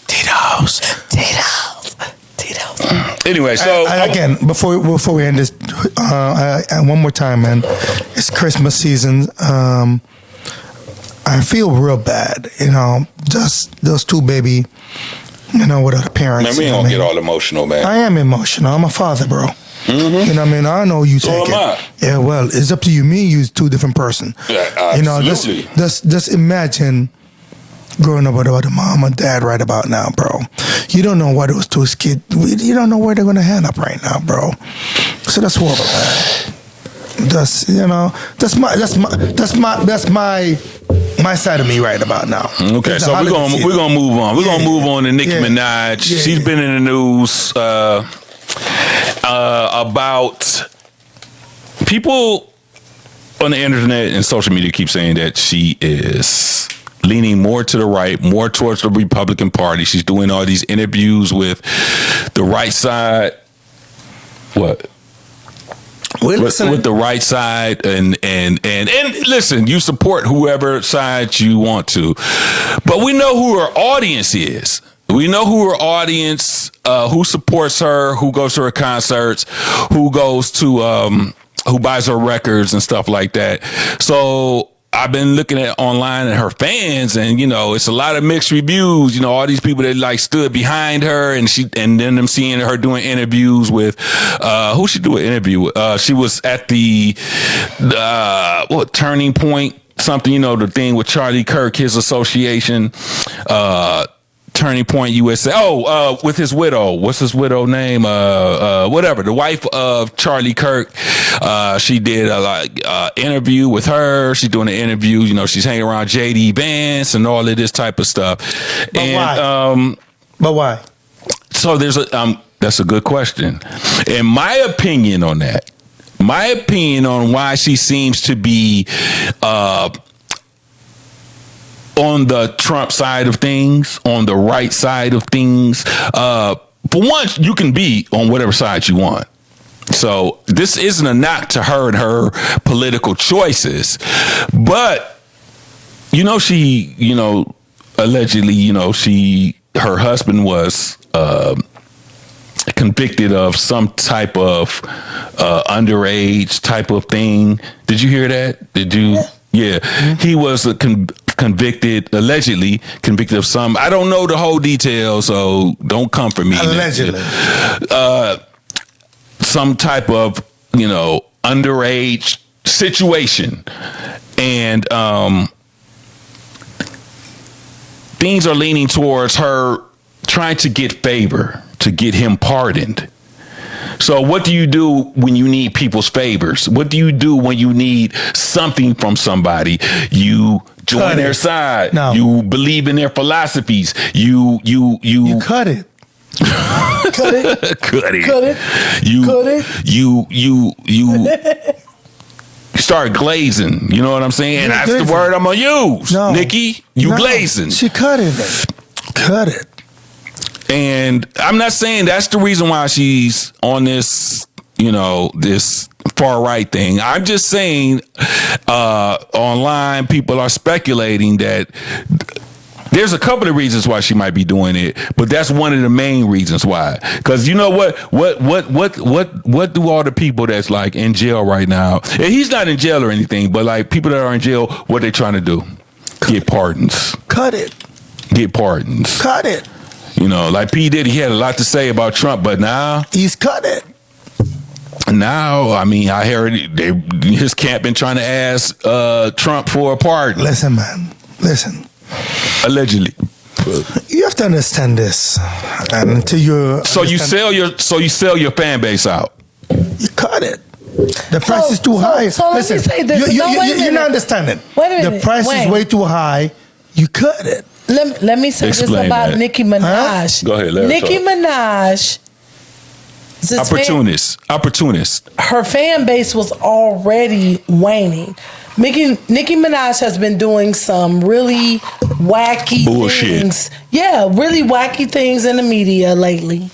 Tito's. Anyway, so again, before we end this, one more time, man. It's Christmas season. I feel real bad, just those two baby, without a parents. man, we ain't gonna get all emotional, man. I am emotional. I'm a father, bro. Mm-hmm. You know what I mean? I know you So take am it. I. Yeah, well, it's up to you. Me and you is two different person. Yeah, absolutely. Just imagine growing up without a mom and dad right about now, bro. You don't know what those two kids. You don't know where they're gonna end up right now, bro. So that's horrible, man. That's my side of me right about now. Okay, It's so the we're gonna move on. We're gonna move on to Nicki Minaj. Yeah. She's been in the news about people on the internet and social media keep saying that she is leaning more to the right, more towards the Republican Party. She's doing all these interviews with the right side. What? With the right side, and listen, you support whoever side you want to, but we know who her audience is. We know who her audience, who supports her, who goes to her concerts, who goes to, who buys her records and stuff like that. So I've been looking at online at her fans, and it's a lot of mixed reviews. All these people that like stood behind her, and then them seeing her doing interviews with who she do an interview with. She was at the Turning Point something, the thing with Charlie Kirk, his association. Turning Point USA. With his widow. What's his widow name? Whatever. The wife of Charlie Kirk. She did a interview with her. She's doing an interview. She's hanging around JD Vance and all of this type of stuff. Why? But why? So there's that's a good question. And my opinion on that, why she seems to be on the Trump side of things, on the right side of things. For once, you can be on whatever side you want. So this isn't a knock to her and her political choices, but she, allegedly, her husband was convicted of some type of underage type of thing. Did you hear that? Did you? Yeah. Mm-hmm. He was allegedly convicted of some. I don't know the whole details, so don't come for me. Allegedly. Some type of, underage situation. And things are leaning towards her trying to get favor, to get him pardoned. So what do you do when you need people's favors? What do you do when you need something from somebody? You join their side. No. You believe in their philosophies. You cut it. Cut it. Cut it. Cut it. You start glazing. You know what I'm saying? And that's the word I'm gonna use. No. Nicki, glazing. She cut it. Cut it. And I'm not saying that's the reason why she's on this, this far right thing. I'm just saying online people are speculating that there's a couple of reasons why she might be doing it, but that's one of the main reasons why. Because you know what do all the people that's like in jail right now? And he's not in jail or anything, but like people that are in jail, what they trying to do? Get pardons. Cut it. Get pardons. Cut it. Like P. Diddy, he had a lot to say about Trump, but now he's cut it. Now, I heard his camp been trying to ask Trump for a pardon. Listen, man. Listen. Allegedly. You have to understand this. And until you sell your fan base out. You cut it. The price is too high. So listen, let me say this. you're not understanding. Wait a minute. The price is way too high. You cut it. let me say Explain this about that. Nicki Minaj. Huh? Go ahead, let her Nicki talk. Minaj. Opportunist. Her fan base was already waning. Nicki Minaj has been doing some really wacky Bullshit. things. Yeah, really wacky things in the media lately.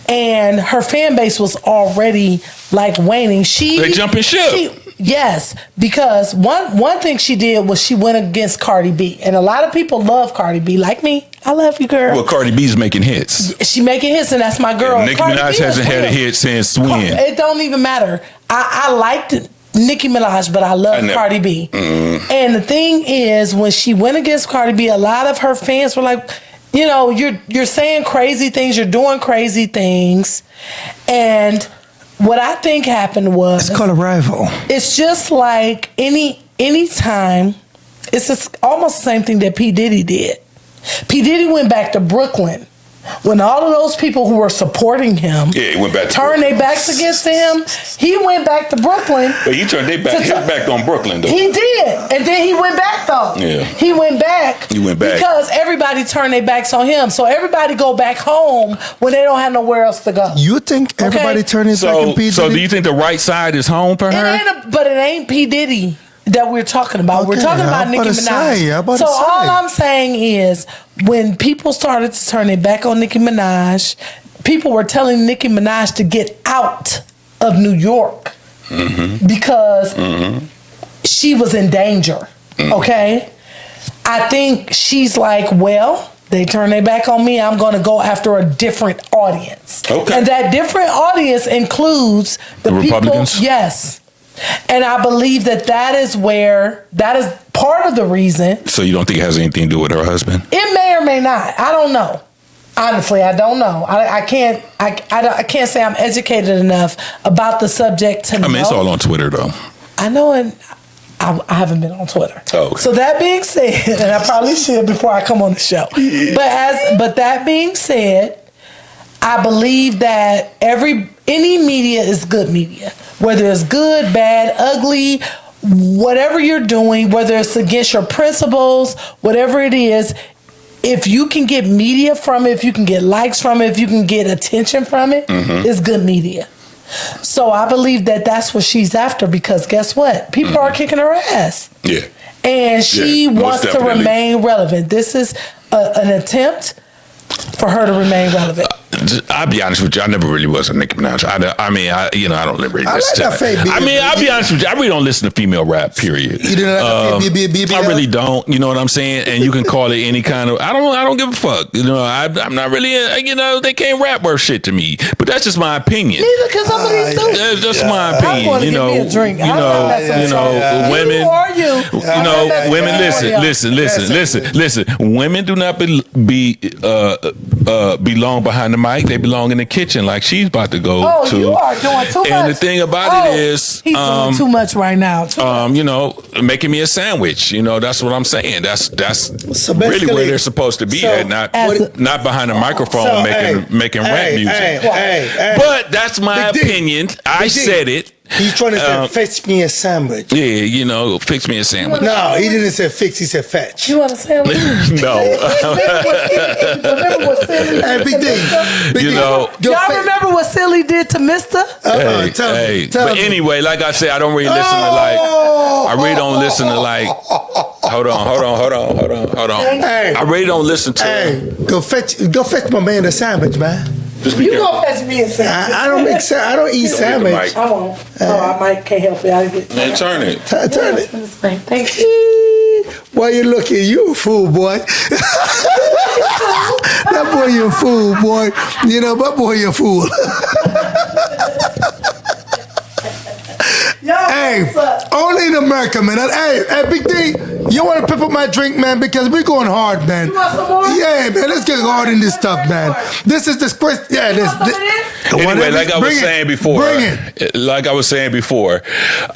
And her fan base was already like waning. They jumping ship. Yes, because one thing she did was she went against Cardi B. And a lot of people love Cardi B, like me. I love you, girl. Well, Cardi B's making hits. She making hits, and that's my girl. And Nicki Cardi Minaj B hasn't is had a real. hit since Swing. It don't even matter. I liked Nicki Minaj, but I love Cardi B. And the thing is, when she went against Cardi B, a lot of her fans were like, you know, you're saying crazy things, you're doing crazy things. And what I think happened was, It's called a rival. it's just like any time, it's just almost the same thing that P. Diddy did. P. Diddy went back to Brooklyn when all of those people who were supporting him Yeah, he went back to turned their Brooklyn. backs against him. He went back to Brooklyn. But he turned his back on Brooklyn, though. He did. And then he went back, though. Yeah. He went back. He went back. Because everybody turned their backs on him. So everybody go back home when they don't have nowhere else to go. You think everybody turned his back on P. Diddy? So do you think the right side is home for her? But it ain't P. Diddy that we're talking about. We're Okay, talking about I'm Nicki about to Minaj. say, I'm about So to say. all I'm saying is, when people started to turn their back on Nicki Minaj, people were telling Nicki Minaj to get out of New York because she was in danger. Okay? I think she's like, well, they turn their back on me, I'm going to go after a different audience. Okay. And that different audience includes the people. Republicans? Yes. And I believe that is part of the reason. So you don't think it has anything to do with her husband? It may or may not. I don't know. Honestly, I don't know. I can't say I'm educated enough about the subject to know. I mean, it's all on Twitter, though. I know, and I haven't been on Twitter. Oh, okay. So that being said, and I probably should before I come on the show. But that being said, I believe that any media is good media. Whether it's good, bad, ugly, whatever you're doing, whether it's against your principles, whatever it is, if you can get media from it, if you can get likes from it, if you can get attention from it, it's good media. So I believe that that's what she's after, because guess what? People are kicking her ass. Yeah. And she Yeah, most wants to definitely. remain relevant. This is an attempt for her to remain relevant. I'll be honest with you. I never really was a Nicki Minaj. I don't really I listen like to that it. fake I mean, I'll be honest with you. I really don't listen to female rap. Period. You didn't like the BB? I really don't. You know what I'm saying? And you can call it any kind of. I don't give a fuck. You know, I'm not really. They can't rap worth shit to me. But that's just my opinion. Neither can some of these dudes. That's just my I'm opinion. gonna You get know, me a drink. you I'm know, not messing with y'all. women. You are you. You know, women. Listen. Women do not belong behind the mic. They belong in the kitchen, like she's about to go to. You are doing too much. And the thing about it is, he's doing too much right now. making me a sandwich. You know, that's what I'm saying. That's So really basically- where they're supposed to be so at, not behind a microphone So, making rap music. Hey. But that's my Big D. opinion. I Big D. said it. He's trying to say, fetch me a sandwich. Yeah, fix me a sandwich. No, he didn't say fix, he said fetch. You want a sandwich? No. Remember what Silly Hey, Big D. Big You D. know- Go Y'all fetch- remember what Silly did to Mister? Tell me. But anyway, like I said, I don't really listen to I really don't listen to hold on. Hey. I really don't listen to Hey, go fetch my man a sandwich, man. Just be You careful. gonna fetch me a sandwich? I don't make I don't eat Don't hit the sandwich. mic. I won't. I can't help it. I get. Man, turn it. Turn it. Thank you. Why you looking? You a fool, boy. That boy, you a fool, boy. You know, that boy, you a fool. Hey, only in America, man. Hey, Big D, you want to pep up my drink, man? Because we're going hard, man. You want some more? Yeah, man. Let's get hard in this stuff, man. This is this question. Yeah, You want some of this? Anyway, like I was saying before,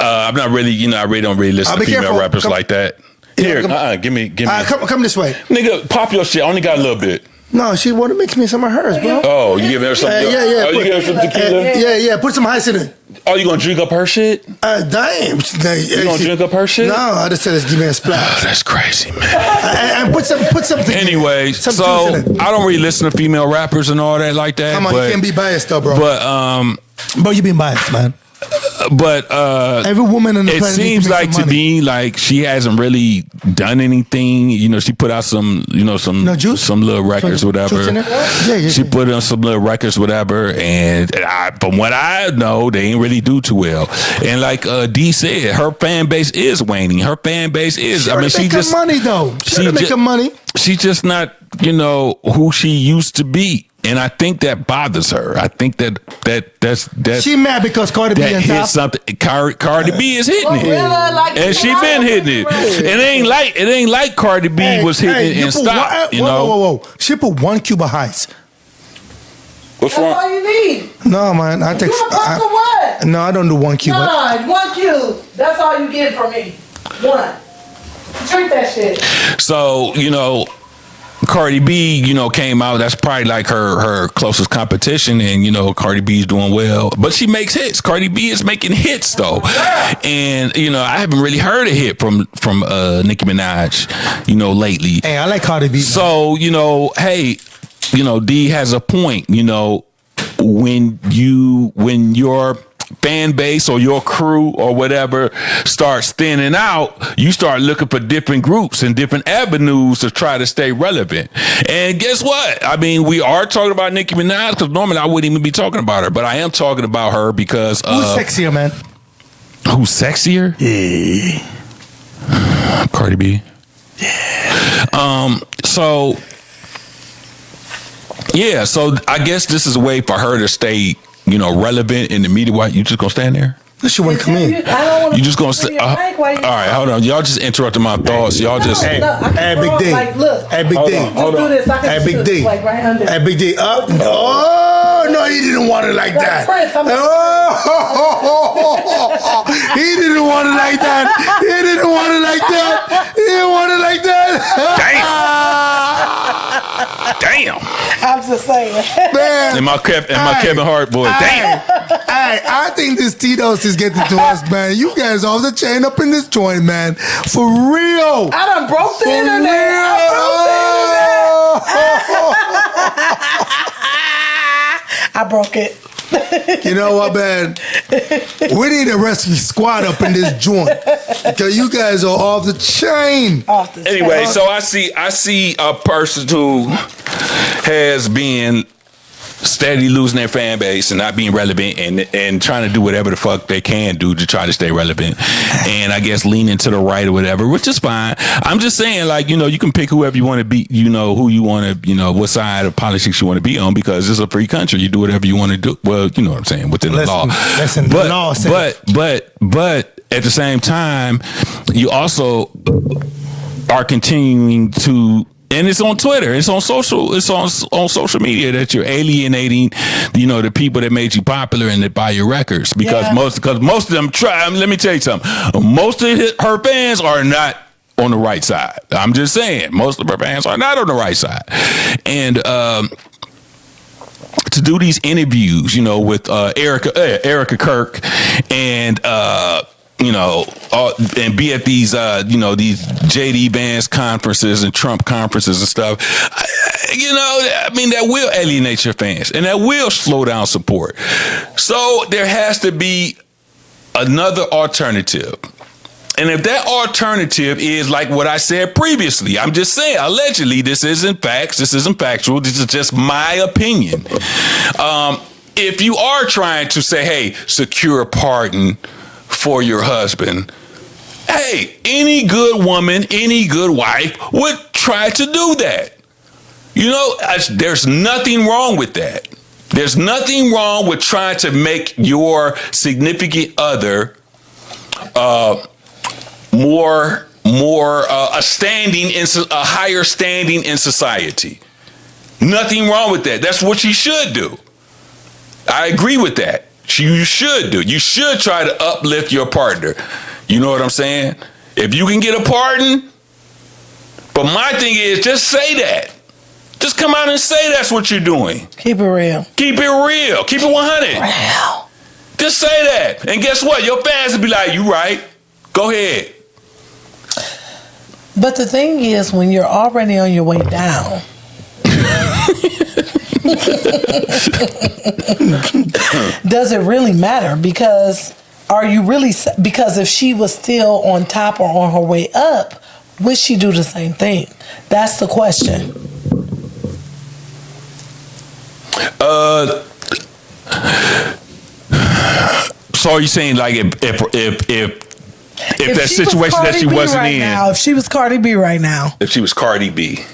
I'm not really, I really don't really listen I'll to be female careful. rappers Come- like that. Here, give me. Come this way. Nigga, pop your shit. I only got a little bit. No, she wanted to mix me some of hers, bro. Oh, you giving her some? Yeah. Oh, you giving her some tequila? Yeah. Put some ice in it. Oh, you gonna drink up her shit? Damn. You gonna drink up her shit? No, I just said let's give me a splash. Oh, that's crazy, man. And put something. Anyway, some so juice in it. I don't really listen to female rappers and all that like that. Come on, you can't be biased though, bro. But you being biased, man. But every woman in the it planet seems like to me like she hasn't really done anything. You know, she put out some little records, whatever. Yeah. She put on some little records, whatever. And from what I know, they ain't really do too well. And like D said, her fan base is waning. Her fan base is. She just money though. She making money. She's just not, who she used to be. And I think that bothers her. I think that's she mad because Cardi B hit something. Cardi B is hitting it, and she been hitting it. It ain't like Cardi B was hitting it and stopped. Whoa. She put 1 cube of ice. What's wrong? That's all you need. No, man. I take. What? No, I don't do 1 cube. No, 1 cube. That's all you get from me. 1. Drink that shit. So Cardi B, came out. That's probably like her closest competition, and Cardi B's doing well. But she makes hits. Cardi B is making hits though, and I haven't really heard a hit from Nicki Minaj, lately. Hey, I like Cardi B. So hey, D has a point. When your fan base or your crew or whatever starts thinning out, you start looking for different groups and different avenues to try to stay relevant. And guess what? I mean, we are talking about Nicki Minaj because normally I wouldn't even be talking about her, but I am talking about her because who's sexier, man? Who's sexier? Yeah, Cardi B. Yeah. So I guess this is a way for her to stay relevant in the media. Why you just gonna stand there? She wouldn't come in. You just gonna say? All right, hold on. Y'all just interrupted my thoughts. Y'all just. Hey, Big D. Hey, Big D. Hey, Big D. Hey, Big D. Oh no, he didn't want it like that. Oh, he didn't want it like that. He didn't want it like that. He didn't want it like that. Damn. I'm just saying. Man. And my Kevin Hart voice. Damn. Hey, I think this Tito's is getting to us, man. You guys off the chain up in this joint, man. For real. I done broke the internet. I broke it. You know what, man? We need a rescue squad up in this joint because you guys are off the chain. Anyway, so I see a person who has been steadily losing their fan base and not being relevant and trying to do whatever the fuck they can do to try to stay relevant, and I guess leaning to the right or whatever, which is fine. I'm just saying, like, you can pick whoever you want to be, who you want to, what side of politics you want to be on, because it's a free country. You do whatever you want to do. Well, you know what I'm saying, within the law. But at the same time, you also are continuing to. And it's on Twitter. It's on social media that you're alienating, the people that made you popular and that buy your records. Because most of them try. Let me tell you something. Most of her fans are not on the right side. I'm just saying, most of her fans are not on the right side. And to do these interviews, with Erica Kirk and. And be at these, these JD Vance conferences and Trump conferences and stuff, that will alienate your fans and that will slow down support. So there has to be another alternative. And if that alternative is like what I said previously, I'm just saying, allegedly, this isn't facts, this isn't factual, this is just my opinion. If you are trying to say, hey, secure a pardon for your husband, hey, any good woman, any good wife would try to do that. There's nothing wrong with that. There's nothing wrong with trying to make your significant other a higher standing in society. Nothing wrong with that. That's what you should do. I agree with that. You should do. You should try to uplift your partner. You know what I'm saying? If you can get a pardon, but my thing is just say that. Just come out and say that's what you're doing. Keep it real. Keep it real. Keep it 100. Wow. Just say that. And guess what? Your fans will be like, you right. Go ahead. But the thing is, when you're already on your way down, does it really matter? Because are you really, because if she was still on top or on her way up, would she do the same thing? That's the question. So are you saying like if that situation that she wasn't right in, now, if she was Cardi B right now, if she was Cardi B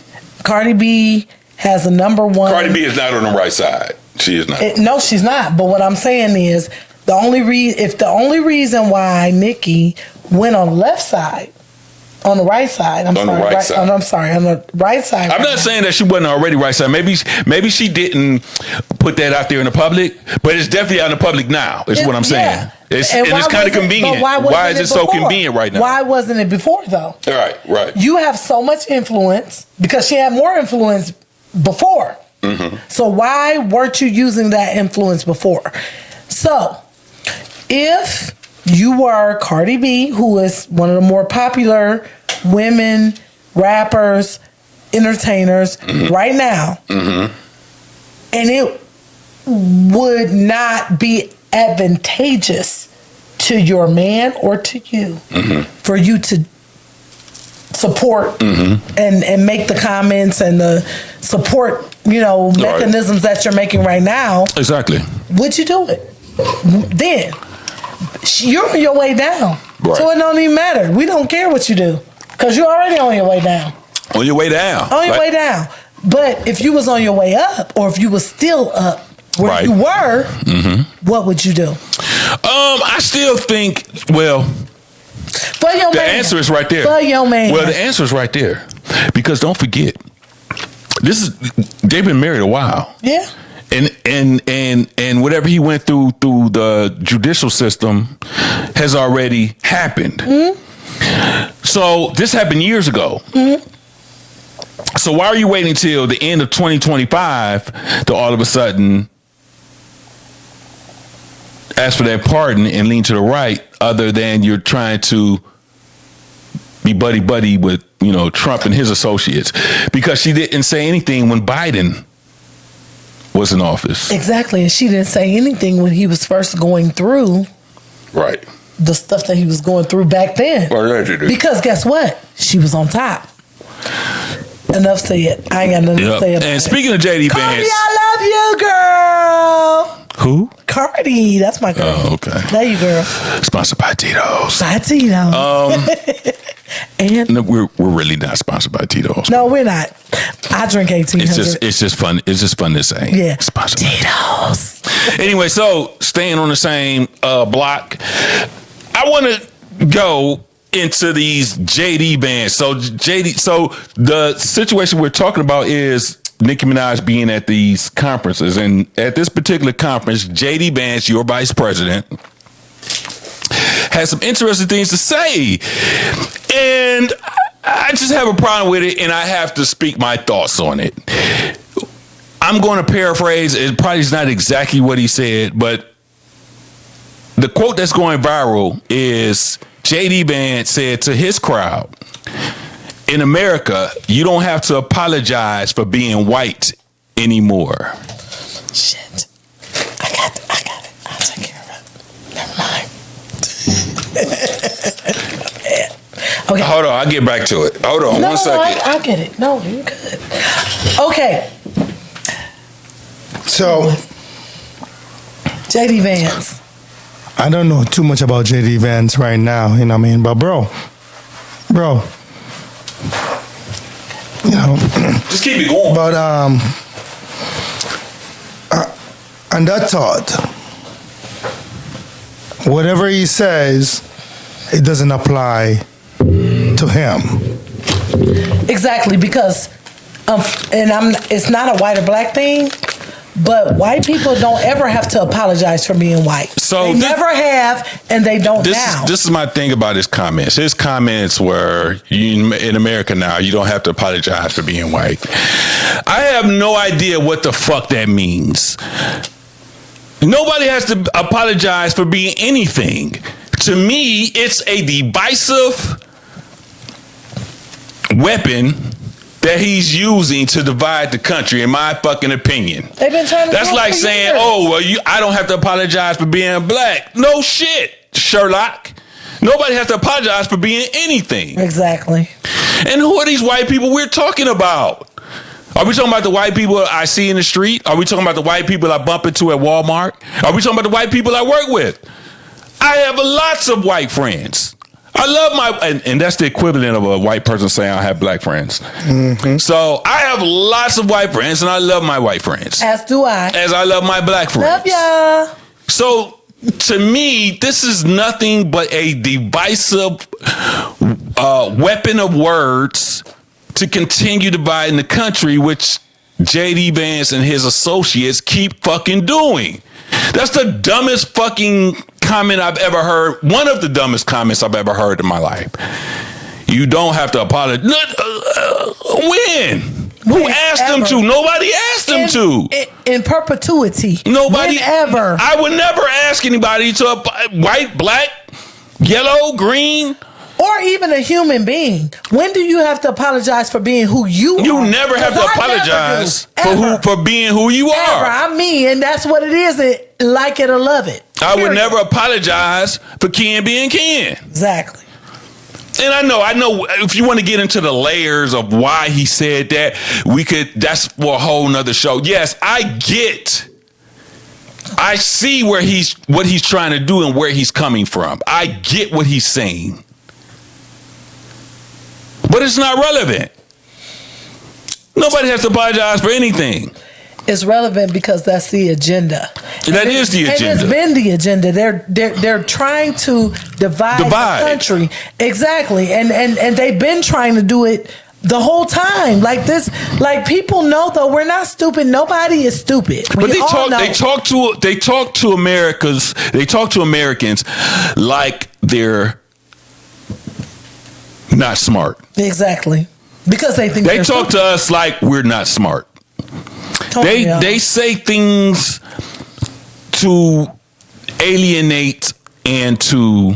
has a number one. Cardi B is not on the right side. She is not. No, she's not. But what I'm saying is the only reason why Nicki went on the left side, on the right side. I'm sorry, on the right side. I'm not saying that she wasn't already right side. Maybe she didn't put that out there in the public, but it's definitely out in the public now. Is what I'm saying. Yeah. It's kind of convenient. Why is it so convenient right now? Why wasn't it before though? Right. You have so much influence because she had more influence before. Mm-hmm. So why weren't you using that influence before? So if you were Cardi B, who is one of the more popular women rappers, entertainers right now, and it would not be advantageous to your man or to you for you to support and make the comments and the support, mechanisms that you're making right now. Exactly. Would you do it? Then you're on your way down. Right. So it don't even matter. We don't care what you do because you're already on your way down. On your way down. On your way down. But if you was on your way up or if you was still up where you were, what would you do? I still think, the answer is right there. For your man. Well, the answer is right there. Because don't forget, they've been married a while. Yeah. And whatever he went through the judicial system has already happened. So this happened years ago. So why are you waiting till the end of 2025 to all of a sudden ask for that pardon and lean to the right, other than you're trying to be buddy with Trump and his associates? Because she didn't say anything when Biden was in office. Exactly. And she didn't say anything when he was first going through the stuff that he was going through back then. Because guess what? She was on top. Enough said. I ain't got nothing to say about it. And speaking of JD Cardi, Vance, I love you, girl. Who? Cardi. That's my girl. Oh, okay. There you, girl. Sponsored by Tito's. By Tito's. And no, we're really not sponsored by Tito's. No, we're not. I drink 1800. It's just fun. It's just fun to say. Yeah. Sponsored Tito's. Anyway, so staying on the same block, I want to go into these JD bands. So the situation we're talking about is Nicki Minaj being at these conferences, and at this particular conference, JD Vance, your vice president, has some interesting things to say, and I just have a problem with it, and I have to speak my thoughts on it. I'm going to paraphrase. It probably is not exactly what he said, but the quote that's going viral is JD Vance said to his crowd, "In America, you don't have to apologize for being white anymore." Shit. I got it. I'll take care of it. Never mind. Okay. Hold on, I'll get back to it. Hold on, 1 second. I get it. No, you're good. Okay. So, JD Vance. I don't know too much about JD Vance right now, you know what I mean? But bro, just keep it going. But on that thought, whatever he says, it doesn't apply to him. Exactly, because it's not a white or black thing, But white people don't ever have to apologize for being white. So they never have, and they don't now. This is my thing about his comments. His comments were, in America now, you don't have to apologize for being white. I have no idea what the fuck that means. Nobody has to apologize for being anything. To me, it's a divisive weapon that he's using to divide the country, in my fucking opinion. They've been trying to. That's like saying, "Oh, well, I don't have to apologize for being black." No shit, Sherlock. Nobody has to apologize for being anything. Exactly. And who are these white people we're talking about? Are we talking about the white people I see in the street? Are we talking about the white people I bump into at Walmart? Are we talking about the white people I work with? I have lots of white friends. I love and that's the equivalent of a white person saying I have black friends. Mm-hmm. So I have lots of white friends, and I love my white friends. As do I. As I love my black friends. Love y'all. So to me, this is nothing but a divisive weapon of words to continue dividing the country, which J.D. Vance and his associates keep fucking doing. That's the dumbest fucking comment I've ever heard. One of the dumbest comments I've ever heard in my life. You don't have to apologize. When? Who asked them to? Nobody asked them to. In perpetuity. Nobody ever. I would never ask anybody to white, black, yellow, green. Or even a human being. When do you have to apologize for being who you are? You never have to apologize for being who you are. I'm me, and that's what it is. Like it or love it. I would never apologize for Ken being Ken. Exactly. And I know if you want to get into the layers of why he said that, that's for a whole nother show. Yes, I see what he's trying to do and where he's coming from. I get what he's saying. But it's not relevant. Nobody has to apologize for anything. It's relevant because that's the agenda. That is the agenda. And it's been the agenda. They're trying to divide the country. Exactly. And they've been trying to do it the whole time. Like this, like people know though, we're not stupid. Nobody is stupid. But they talk to Americans like they're not smart. Exactly. Because they think they talk to us like we're not smart. They say things to alienate and to.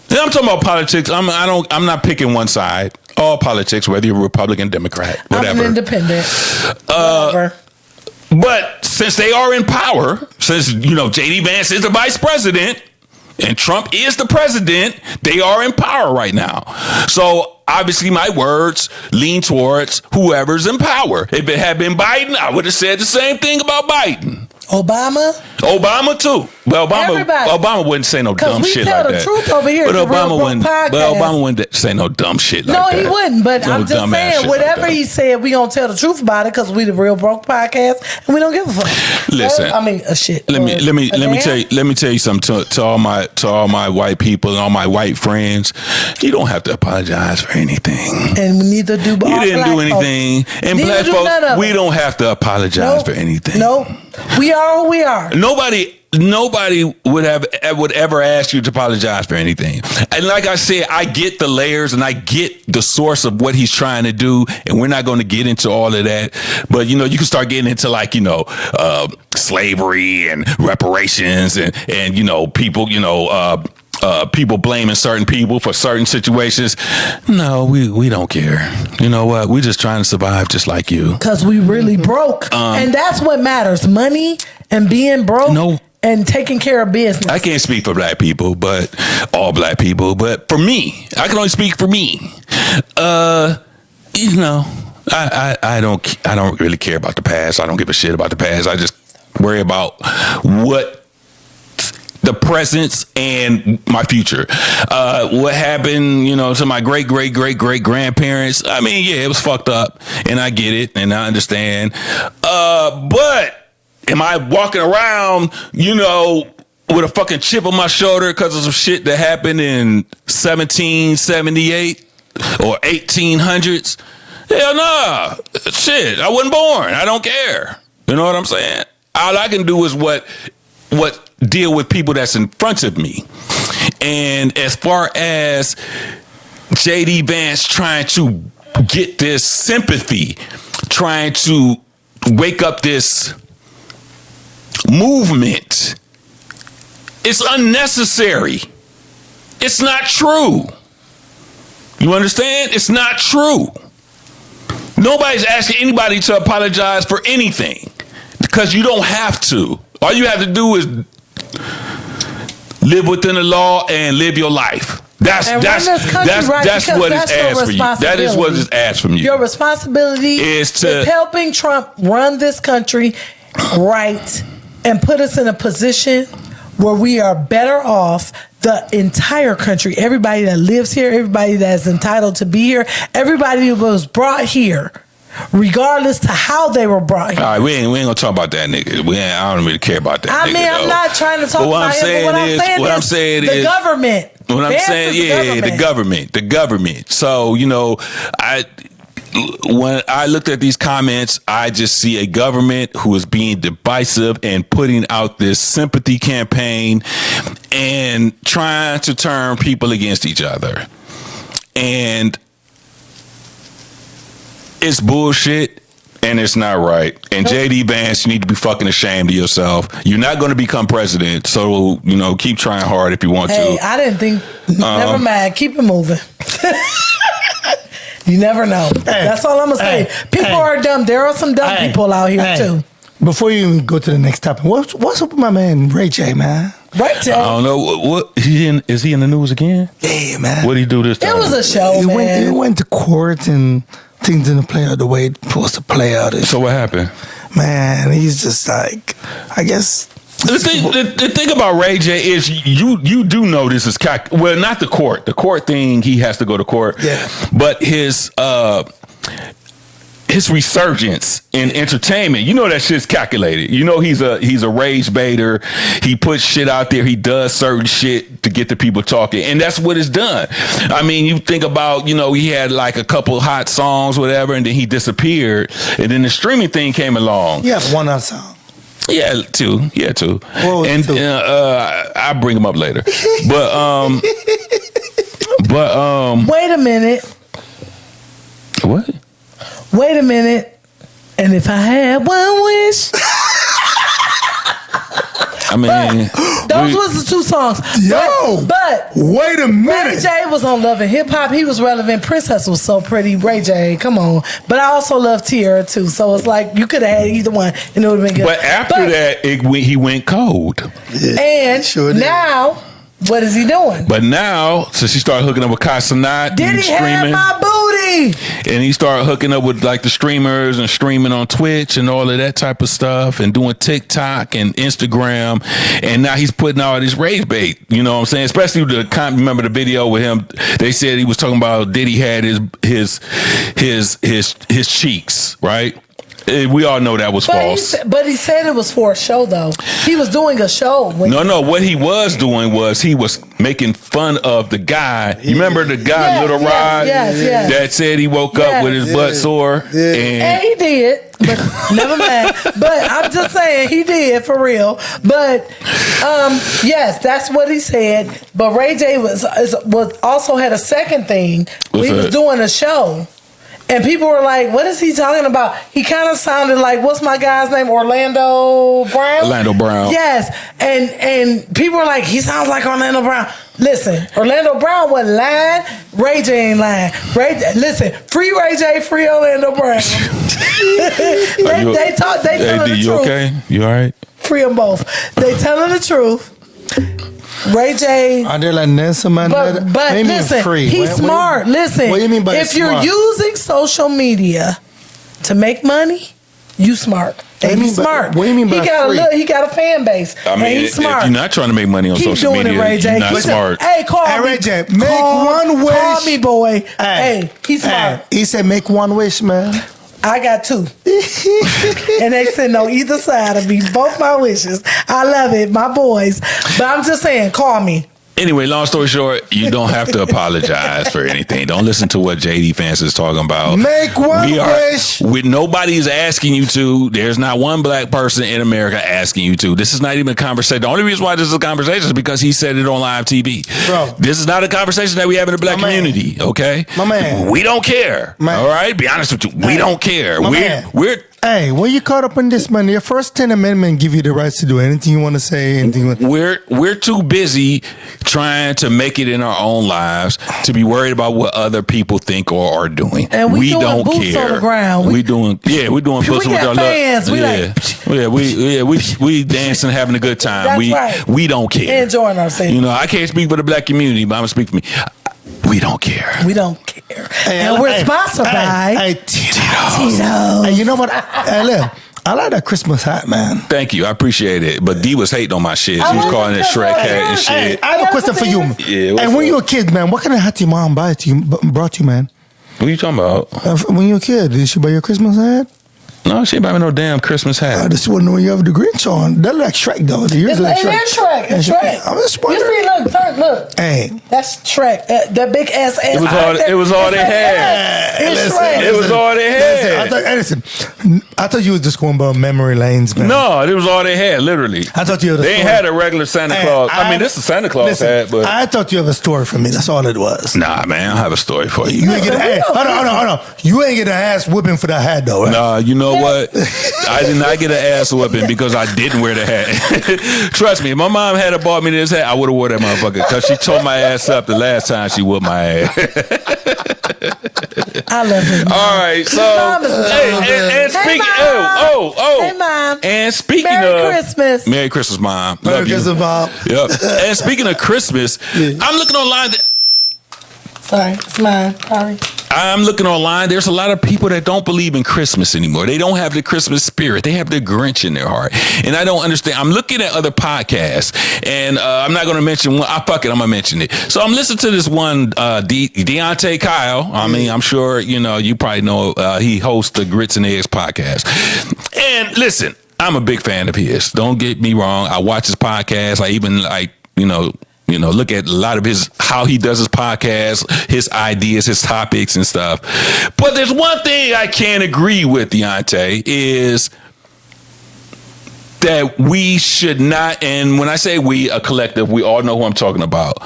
And I'm talking about politics. I'm not picking one side. All politics, whether you're Republican, Democrat, whatever. I'm an independent. Whatever. But since they are in power, since J.D. Vance is the vice president and Trump is the president, they are in power right now. So obviously my words lean towards whoever's in power. If it had been Biden, I would have said the same thing about Biden. Obama too. Well, Obama wouldn't say no dumb shit like that. We tell the truth over here. But Obama wouldn't say no dumb shit like that. No, he wouldn't. But I'm just saying, whatever he said, we gonna tell the truth about it because we the Real Broke Podcast and we don't give a fuck. Listen, shit. Let me tell you something to all my white people and all my white friends. You don't have to apologize for anything. And neither do you didn't do anything. And black folks, we don't have to apologize for anything. Nope. We are who we are. Nobody would ever ask you to apologize for anything. And like I said, I get the layers and I get the source of what he's trying to do, and we're not going to get into all of that. But you can start getting into slavery and reparations and people people blaming certain people for certain situations. No, we don't care. You know what? We're just trying to survive just like you. Because we really broke. And that's what matters. Money and being broke and taking care of business. I can't speak for black people, but all black people. But for me, I can only speak for me. I don't really care about the past. I don't give a shit about the past. I just worry about what the presence and my future. What happened, to my great grandparents. I mean, yeah, it was fucked up, and I get it, and I understand. But am I walking around, with a fucking chip on my shoulder because of some shit that happened in 1778 or 1800s? Hell no. Shit, I wasn't born. I don't care. You know what I'm saying? All I can do is what deal with people that's in front of me. And as far as JD Vance trying to get this sympathy, trying to wake up this movement, it's unnecessary. It's not true. You understand? It's not true. Nobody's asking anybody to apologize for anything because you don't have to. All you have to do is live within the law and live your life. That's what is asked for you. That is what is asked from you. Your responsibility is helping Trump run this country right and put us in a position where we are better off. The entire country, everybody that lives here, everybody that's entitled to be here, everybody who was brought here, regardless to how they were brought here. All right, we ain't gonna talk about that nigga. I don't really care about that. I mean, I'm not trying to talk about him. But what I'm saying is the government. What I'm saying, the government. So when I looked at these comments, I just see a government who is being divisive and putting out this sympathy campaign and trying to turn people against each other. And it's bullshit and it's not right. And JD Vance, you need to be fucking ashamed of yourself. You're not going to become president, so keep trying hard if you want to. Hey, I didn't think. Never mind. Keep it moving. You never know. That's all I'm gonna say. People are dumb. There are some dumb people out here too. Before you even go to the next topic, what's up with my man Ray J, man? Ray J. I don't know what is he in the news again? Yeah, man. What did he do this time? It was a show, He went to court and things didn't play out the way it was supposed to play out. So what happened? Man, he's just like, I guess. The thing about Ray J is you do know this is well, not the court. The court thing, he has to go to court. Yeah. But his resurgence in entertainment, that shit's calculated. He's a rage baiter. He puts shit out there. He does certain shit to get the people talking, and that's what it's done. I mean, you think about he had like a couple hot songs, whatever, and then he disappeared, and then the streaming thing came along. You have one hot song. Yeah, two. And two? I'll bring them up later. But wait a minute. What? Wait a minute. And if I had one wish. I mean, those was the two songs. But wait a minute. Ray J was on Love and Hip Hop. He was relevant. Princess was so pretty. Ray J, come on. But I also love Tierra too. So it's like you could have had either one and it would have been good. But after that, he went cold. Yeah, and sure now, what is he doing? But now, since he started hooking up with Kai Cenat and streaming, have my booty? And he started hooking up with like the streamers and streaming on Twitch and all of that type of stuff and doing TikTok and Instagram. And now he's putting all this rage bait. You know what I'm saying? Especially remember the video with him? They said he was talking about Diddy had his cheeks, right? We all know that was false. But he said it was for a show, though. He was doing a show. No. What he was doing was he was making fun of the guy. You remember the guy, Little Rod, that said he woke up with his butt sore? Yeah. And he did. But never mind. But I'm just saying he did for real. But yes, that's what he said. But Ray J was also had a second thing. He was doing a show. And people were like, what is he talking about? He kind of sounded like, what's my guy's name? Orlando Brown? Orlando Brown. Yes. And people were like, he sounds like Orlando Brown. Listen, Orlando Brown wasn't lying. Ray J ain't lying. Listen, free Ray J, free Orlando Brown. they telling the truth. You okay? You all right? Free them both. They telling the truth. Ray J. Are they like Nelson Mandela? But listen, free? He's smart. Listen, what do you mean by if smart? You're using social media to make money, you smart. And he's smart. What do you mean by free? He got a fan base. I mean, and he's smart. If you're not trying to make money on social media, you're not smart. Hey, call me. Ray J, make one wish. Call me, boy. Hey, he's smart. He said, make one wish, man. I got two. And they sitting on either side of me. Both my wishes. I love it. My boys. But I'm just saying, call me. Anyway, long story short, you don't have to apologize for anything. Don't listen to what JD Fans is talking about. Make one wish. Nobody is asking you to. There's not one black person in America asking you to. This is not even a conversation. The only reason why this is a conversation is because he said it on live TV. Bro. This is not a conversation that we have in the black community, okay? My man. We don't care, all right? Be honest with you. We don't care. We're Hey, when you caught up in this, man, your first 10 Amendment give you the rights to do anything you want to say. We're too busy trying to make it in our own lives to be worried about what other people think or are doing. And we doing don't boots care. on the ground. We're doing boots we with our fans. we dancing, having a good time. That's right. We don't care. Enjoying ourselves. You know, I can't speak for the black community, but I'm gonna speak for me. We don't care. We don't care. And we're sponsored by Tito's. Hey, you know what? Look, I like that Christmas hat, man. Thank you. I appreciate it. But D was hating on my shit. She was calling it Shrek hat and shit. Hey, I have a question for you. Yeah, and when you were a kid, man, what kind of hat your mom brought you, man? What are you talking about? When you were a kid, did she buy you a Christmas hat? No, she ain't buy me no damn Christmas hat. I just want to know when you have the Grinch on. That like Shrek, though. It's Shrek. It's Shrek. I'm just wondering. You see, look. Hey. That's Shrek. That big ass. It was all they had. It's Shrek. It was all they had. I thought you was just going about memory lanes, man. No, it was all they had, literally. I thought you had a They ain't story. had a regular Santa Claus. I mean, this is Santa Claus hat, but I thought you have a story for me. That's all it was. nah, man, I don't have a story for you. You ain't get hold on. You ain't get an ass whipping for that hat, though. Right? Nah, you know what? I did not get an ass whipping because I didn't wear the hat. Trust me, if my mom had bought me this hat, I would have wore that motherfucker because she tore my ass up the last time she whooped my ass. I love him. All right, so and speaking, Hey, Mom. And speaking Merry Christmas. Merry Christmas, Mom. Merry Love you. Christmas, Mom. Yep. And speaking of Christmas, I'm looking online. Sorry, it's mine. Sorry. I'm looking online. There's a lot of people that don't believe in Christmas anymore. They don't have the Christmas spirit. They have the Grinch in their heart. And I don't understand. I'm looking at other podcasts, and I'm not going to mention one. I'm going to mention it. So I'm listening to this one, Deontay Kyle. I mean, I'm sure, you probably know he hosts the Grits and Eggs podcast. And listen, I'm a big fan of his. Don't get me wrong. I watch his podcast. I even look at a lot of how he does his podcast, his ideas, his topics and stuff. But there's one thing I can't agree with, Deontay, is that we should not, and when I say we, a collective, we all know who I'm talking about,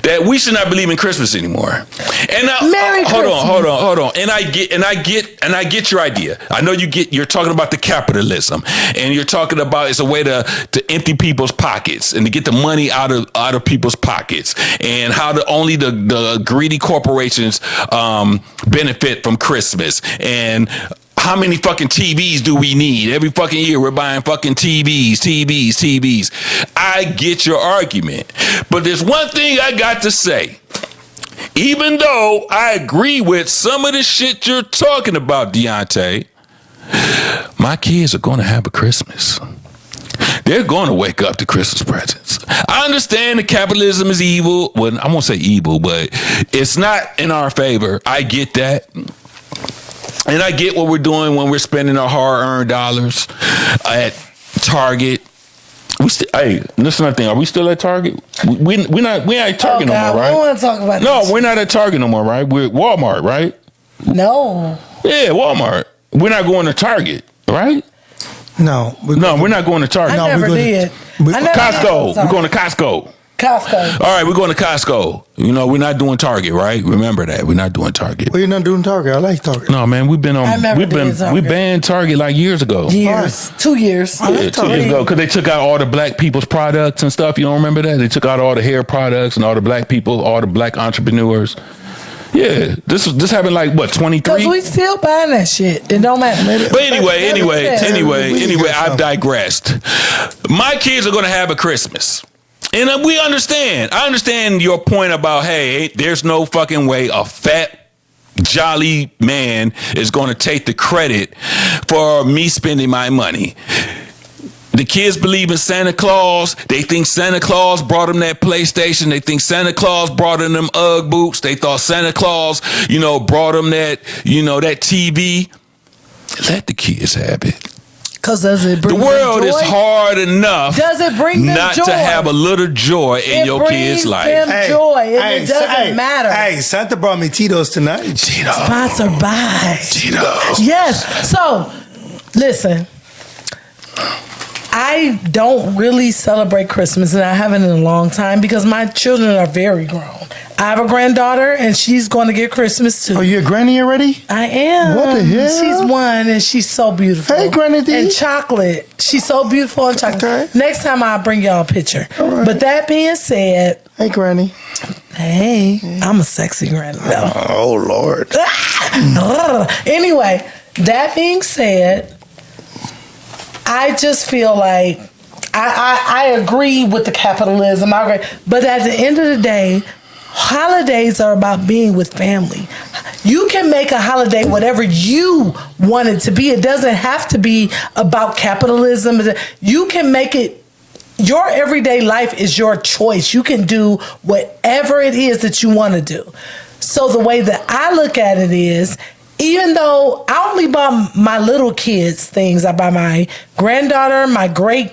that we should not believe in Christmas anymore. And now, hold on. And I get your idea. I know you're talking about the capitalism, and you're talking about it's a way to empty people's pockets and to get the money out of people's pockets, and how only the greedy corporations benefit from Christmas. And how many fucking TVs do we need? Every fucking year we're buying fucking TVs. I get your argument. But there's one thing I got to say. Even though I agree with some of the shit you're talking about, Deontay, my kids are going to have a Christmas. They're going to wake up to Christmas presents. I understand that capitalism is evil. Well, I won't say evil, but it's not in our favor. I get that. And I get what we're doing when we're spending our hard-earned dollars at Target. Hey, listen, I think, are we still at Target? We ain't at Target no more, right? We don't want to talk about No, we're not at Target no more, right? We're at Walmart, right? No. Yeah, Walmart. We're not going to Target, right? No, we're not going to Target. I never did. Costco. We're going to Costco. All right, we're going to Costco. We're not doing Target, right? Remember that. We're not doing Target. Well, you're not doing Target. I like Target. No, man, we banned Target like years ago. 2 years. 2 years. Yeah, 2 years ago, because they took out all the black people's products and stuff. You don't remember that? They took out all the hair products and all the black people, all the black entrepreneurs. Yeah, this happened like what, 23? Because we still buying that shit. It don't matter. But anyway, I've digressed. My kids are going to have a Christmas. And we understand. I understand your point about, hey, there's no fucking way a fat, jolly man is going to take the credit for me spending my money. The kids believe in Santa Claus. They think Santa Claus brought them that PlayStation. They think Santa Claus brought them Ugg boots. They thought Santa Claus, brought them that, that TV. Let the kids have it. Because does it bring the world them joy? is hard enough. Does it bring them not joy? to have a little joy in your kid's life? It brings them joy, and it doesn't matter. Hey, Santa brought me Tito's tonight. Tito's. Sponsored by Tito's. Yes. So, listen. I don't really celebrate Christmas, and I haven't in a long time because my children are very grown. I have a granddaughter, and she's going to get Christmas too. Oh, you a granny already? I am. What the hell? She's one, and she's so beautiful. Hey, Granny D. And chocolate. She's so beautiful and chocolate. Okay. Next time I'll bring y'all a picture. All right. But that being said, Hey, Granny. hey, I'm a sexy granny though. Oh, Lord. Anyway, that being said, I just feel like I agree with the capitalism. I agree. But at the end of the day, holidays are about being with family. You can make a holiday whatever you want it to be. It doesn't have to be about capitalism. You can make it. Your everyday life is your choice. You can do whatever it is that you want to do. So the way that I look at it is, even though I only buy my little kids things, I buy my granddaughter, my great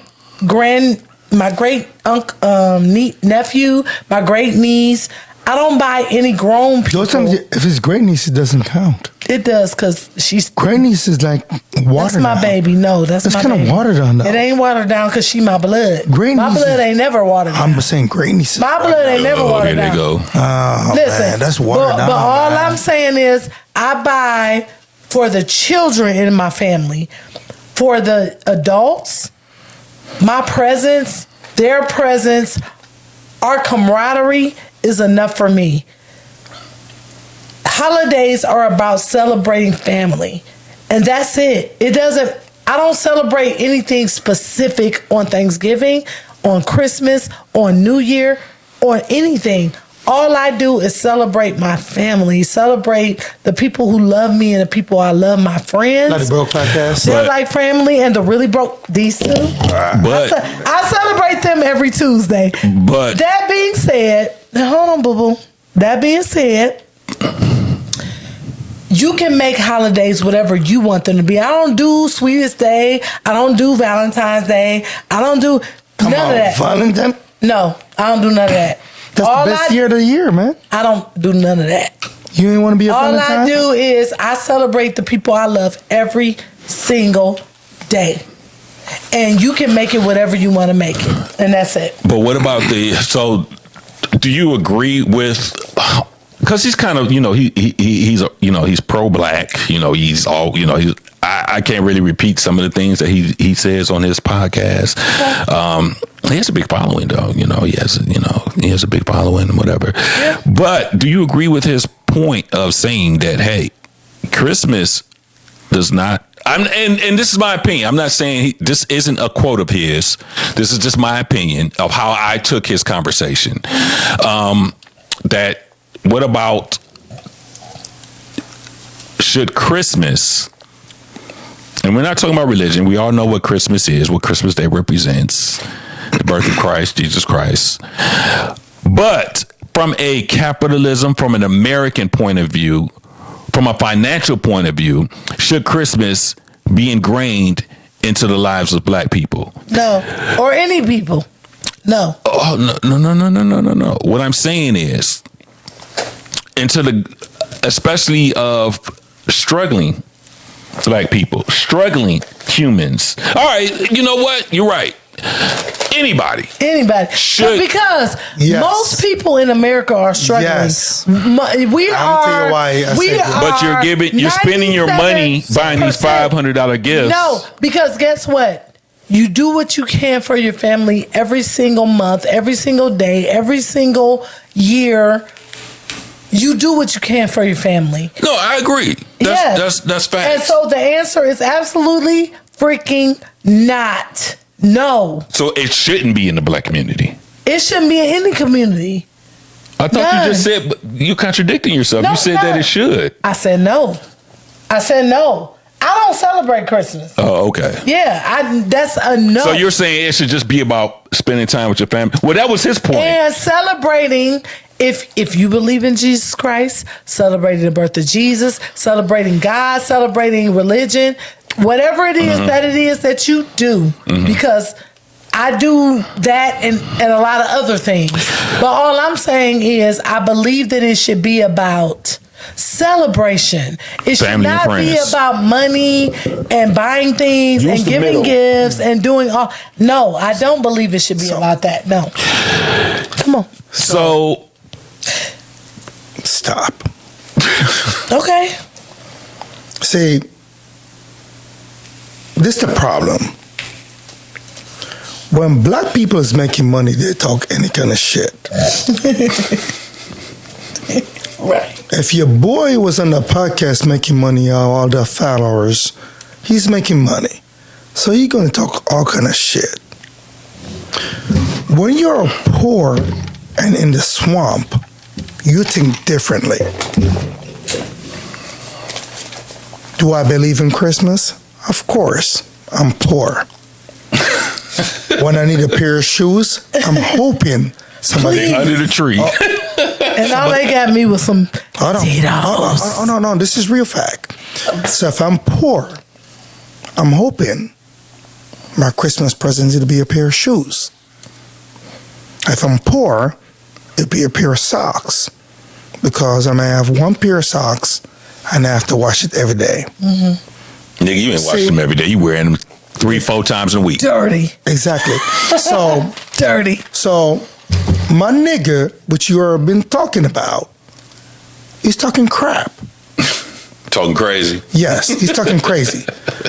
nephew, my great niece. I don't buy any grown people. Those times, if it's great niece, it doesn't count. It does, because she's... Great niece is like watered That's my down. baby. No, that's my kind baby. of watered down, though. It ain't watered down because she my blood. Great my niece blood is- ain't never watered down. I'm saying great niece. My blood ain't never Oh, watered here down. they go. Oh, Listen, man, that's watered down. But all man. I'm saying is, I buy for the children in my family, for the adults, my presence, their presence, our camaraderie is enough for me. Holidays are about celebrating family, and that's it. I don't celebrate anything specific on Thanksgiving, on Christmas, on New Year, on anything. All I do is celebrate my family, celebrate the people who love me and the people I love, my friends. Like the broke podcast. They're But- like family, and the really broke, these two. But I celebrate them every Tuesday. But- that being said, hold on, boo-boo. That being said, you can make holidays whatever you want them to be. I don't do Sweetest Day. I don't do Valentine's Day. I don't do none of that. Valentine. No, I don't do none of that. That's the best year of the year, man. I don't do none of that. You ain't want to be a All Valentine? I do is I celebrate the people I love every single day. And you can make it whatever you want to make it. And that's it. But what about so do you agree with, because he's kind of, he's pro-black, he's all, I can't really repeat some of the things that he says on his podcast. He has a big following though, he has a big following and whatever. Yeah. But do you agree with his point of saying that, hey, Christmas does not, and this is my opinion. I'm not saying this isn't a quote of his. This is just my opinion of how I took his conversation. That what about, should Christmas, and we're not talking about religion. We all know what Christmas is, what Christmas Day represents, the birth of Christ, Jesus Christ. But from a capitalism, from an American point of view, from a financial point of view, should Christmas be ingrained into the lives of black people? No. Or any people. No. Oh, no. What I'm saying is, especially of struggling black people, struggling humans. All right, you know what? You're right. Anybody. Should. Because Yes. most people in America are struggling. Yes. We I'll tell you why I say that. But you're spending your money buying these $500 gifts. No, because guess what? You do what you can for your family every single month, every single day, every single year. You do what you can for your family. No, I agree. That's facts. And so the answer is absolutely freaking not. No. So it shouldn't be in the black community. It shouldn't be in any community. I thought None. you just said, but you're contradicting yourself. No, you said that none. it should. I said no. I don't celebrate Christmas. Oh, okay. Yeah, that's a no. So you're saying it should just be about spending time with your family. Well, that was his point. And celebrating if you believe in Jesus Christ, celebrating the birth of Jesus, celebrating God, celebrating religion, whatever it is that you do, because I do that and a lot of other things. But all I'm saying is I believe that it should be about celebration. It should Family and not be friends. about money and buying things Use and the giving middle. gifts and doing all. No, I don't believe it should be about that. No. Come on. So Stop. Okay. See, this the problem. When black people is making money, they talk any kind of shit. Right. If your boy was on the podcast making money, all the followers, he's making money. So you're going to talk all kind of shit. When you're poor and in the swamp, you think differently. Do I believe in Christmas? Of course. I'm poor. When I need a pair of shoes, I'm hoping somebody... under the tree. And all they got me was some potatoes. Oh, no, this is real fact. So if I'm poor, I'm hoping my Christmas present is to be a pair of shoes. If I'm poor, it'd be a pair of socks. Because I may have one pair of socks and I have to wash it every day. Nigga, you ain't washing them every day. You wearing them 3-4 times a week. Dirty. Exactly. So, Dirty. my nigga, which you have been talking about, he's talking crap. Talking crazy. Yes, he's talking crazy.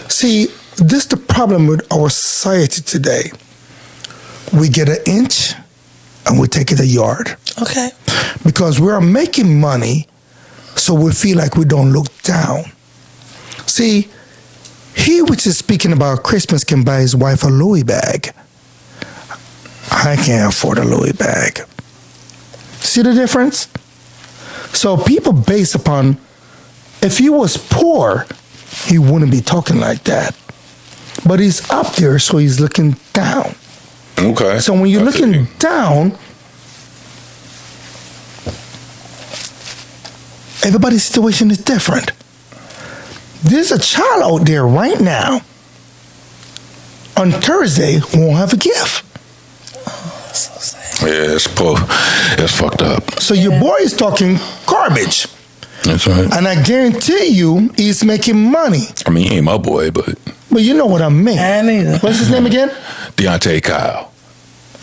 See, this is the problem with our society today. We get an inch and we take it a yard. Okay. Because we are making money, so we feel like we don't look down. See, he which is speaking about Christmas can buy his wife a Louis bag. I can't afford a Louis bag. See the difference? So people base upon, if he was poor, he wouldn't be talking like that. But he's up there, so he's looking down. Okay. So when you're looking down, everybody's situation is different. There's a child out there right now on Thursday who won't have a gift. So sad. Yeah, it's poor. It's fucked up. So your boy is talking garbage. That's right. And I guarantee you he's making money. I mean, he ain't my boy, but But you know what I mean. I neither. What's his name again? Deontay Kyle.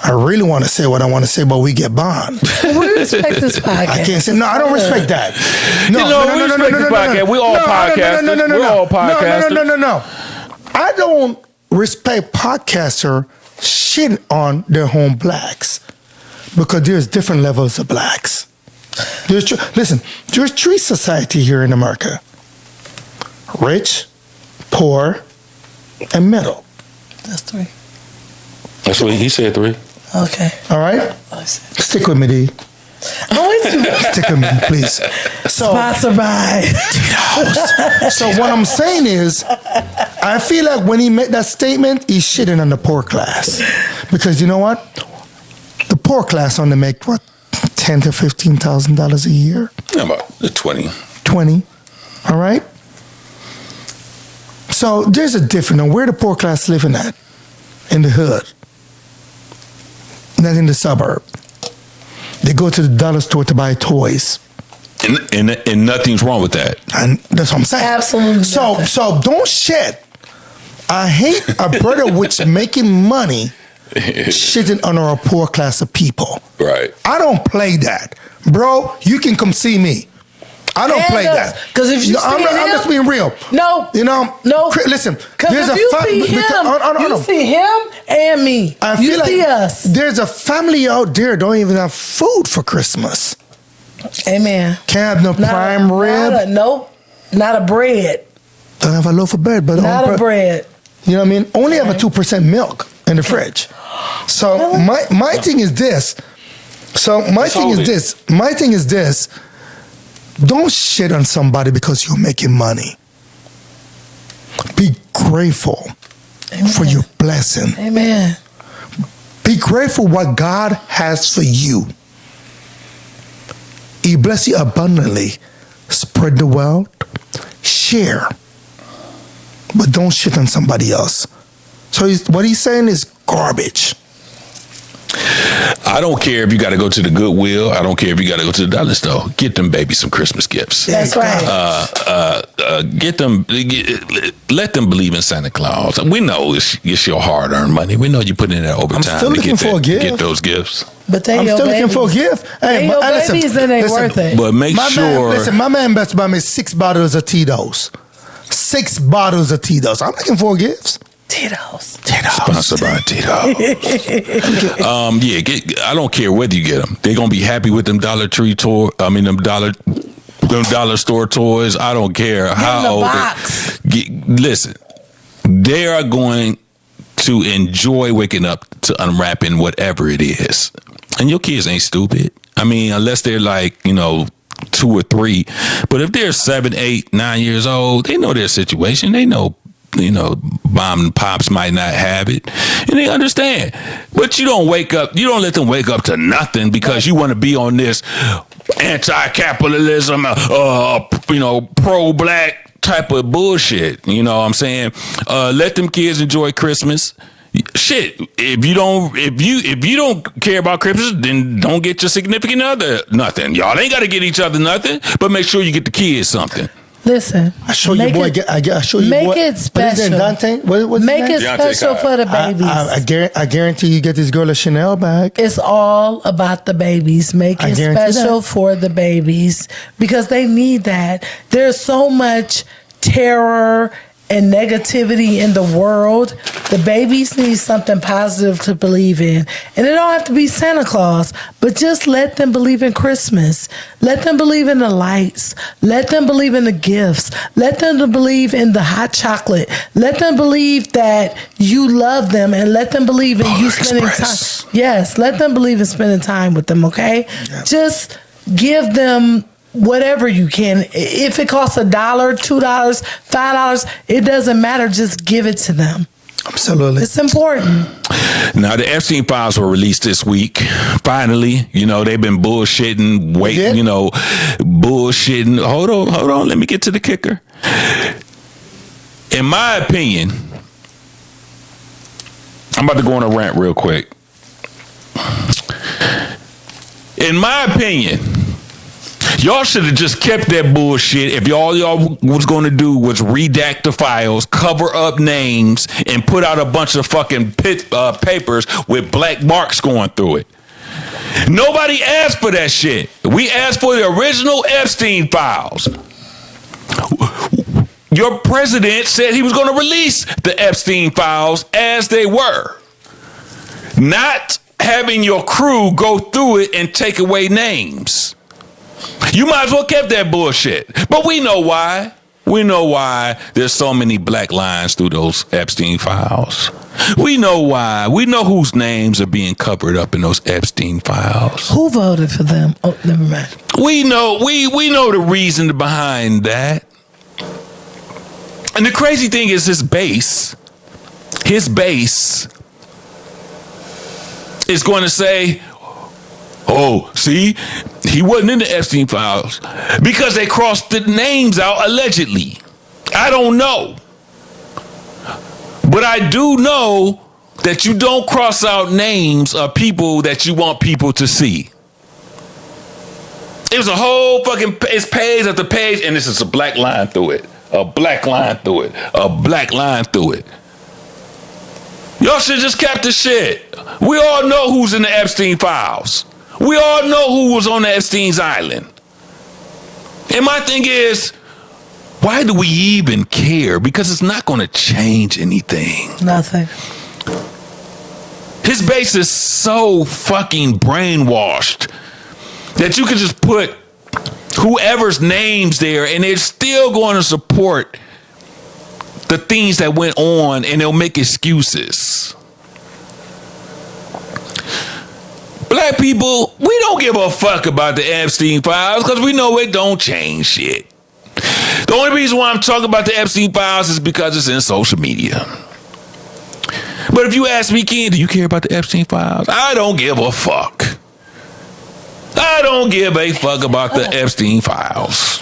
I really want to say what I want to say, but we get bond. We respect this podcast. I can't say, no, I don't respect that. We respect the podcast. We all podcasters. We're all podcasters. No. I don't respect podcaster shit on their home blacks because there's different levels of blacks. Listen, there's three society here in America: rich, poor, and middle. That's 3. That's what he said. 3. Okay. All right, I see. stick with me, D. Stick with me, please. So, Sponsored by. so what I'm saying is, I feel like when he made that statement, he's shitting on the poor class, because you know what? The poor class only make what, $10,000 to $15,000 a year. Yeah, about 20. 20. All right. So there's a difference on where the poor class living at, in the hood, not in the suburb. They go to the dollar store to buy toys. And nothing's wrong with that. And that's what I'm saying. Absolutely nothing. So don't shit. I hate a brother which making money shitting on our poor class of people. Right. I don't play that. Bro, you can come see me. I don't play that. Because if you see I'm just being real. No. You know, No. Listen, Because if you see him, you see him and me. I You feel like see us. there's a family out there don't even have food for Christmas. Amen. Can't have no prime rib. Not a bread. Don't have a loaf of bread, but Not a bread. You know what I mean? Only have a 2% milk in the fridge. So my thing is this. My thing is this. Don't shit on somebody because you're making money. Be grateful for your blessing. Amen. Be grateful what God has for you. He bless you abundantly. Spread the wealth. Share. But don't shit on somebody else. So what he's saying is garbage. I don't care if you got to go to the Goodwill. I don't care if you got to go to the dollar store. Get them babies some Christmas gifts. That's right. Let them believe in Santa Claus. We know it's your hard-earned money. We know you put in that overtime still to get those gifts. But I'm still looking for a gift. Hey, your babies, it ain't worth it. But make sure. My man best buy me 6 bottles of Tito's. 6 bottles of Tito's. I'm looking for gifts. Tito's. Sponsored by Tito. I don't care whether you get them. They're gonna be happy with them Dollar Tree toy. Them dollar store toys. I don't care how old. Listen, they are going to enjoy waking up to unwrapping whatever it is. And your kids ain't stupid. I mean, unless they're like 2 or 3. But if they're 7, 8, 9 years old, they know their situation. They know. Mom and pops might not have it, and they understand. But you don't let them wake up to nothing because you want to be on this anti-capitalism, pro-black type of bullshit. You know what I'm saying? Let them kids enjoy Christmas. Shit, if you don't care about Christmas, then don't get your significant other nothing. Y'all ain't got to get each other nothing, but make sure you get the kids something. Listen, I show you, boy. I show you, make boy. it special. Dante? What's make his it name? special for the babies. I guarantee you get this girl a Chanel bag. It's all about the babies. Make it special for the babies because they need that. There's so much terror and negativity in the world. The babies need something positive to believe in. And it don't have to be Santa Claus, but just let them believe in Christmas. Let them believe in the lights. Let them believe in the gifts. Let them believe in the hot chocolate. Let them believe that you love them and let them believe in you spending time. Yes, let them believe in spending time with them, okay? Yeah. Just give them whatever you can. If it costs $1, $2, $5, it doesn't matter. Just give it to them. Absolutely. It's important. Now, the Epstein files were released this week. Finally, they've been bullshitting, bullshitting. Hold on. Let me get to the kicker. In my opinion, I'm about to go on a rant real quick. In my opinion, y'all should have just kept that bullshit. If y'all was going to do was redact the files, cover up names, and put out a bunch of fucking papers with black marks going through it. Nobody asked for that shit. We asked for the original Epstein files. Your president said he was going to release the Epstein files as they were. Not having your crew go through it and take away names. You might as well kept that bullshit. But we know why. We know why there's so many black lines through those Epstein files. We know why. We know whose names are being covered up in those Epstein files. Who voted for them? Oh, never mind. We know the reason behind that. And the crazy thing is his base is going to say, oh, see, he wasn't in the Epstein files because they crossed the names out allegedly. I don't know. But I do know that you don't cross out names of people that you want people to see. It was a whole fucking, it's page after page, and this is a black line through it. A black line through it. A black line through it. Y'all should just kept the shit. We all know who's in the Epstein files. We all know who was on the Epstein's island. And my thing is, why do we even care? Because it's not going to change anything. Nothing. His base is so fucking brainwashed that you can just put whoever's names there and they're still going to support the things that went on, and they'll make excuses. Black people, we don't give a fuck about the Epstein files because we know it don't change shit. The only reason why I'm talking about the Epstein files is because it's in social media. But if you ask me, Ken, do you care about the Epstein files? I don't give a fuck. I don't give a fuck about the Epstein files.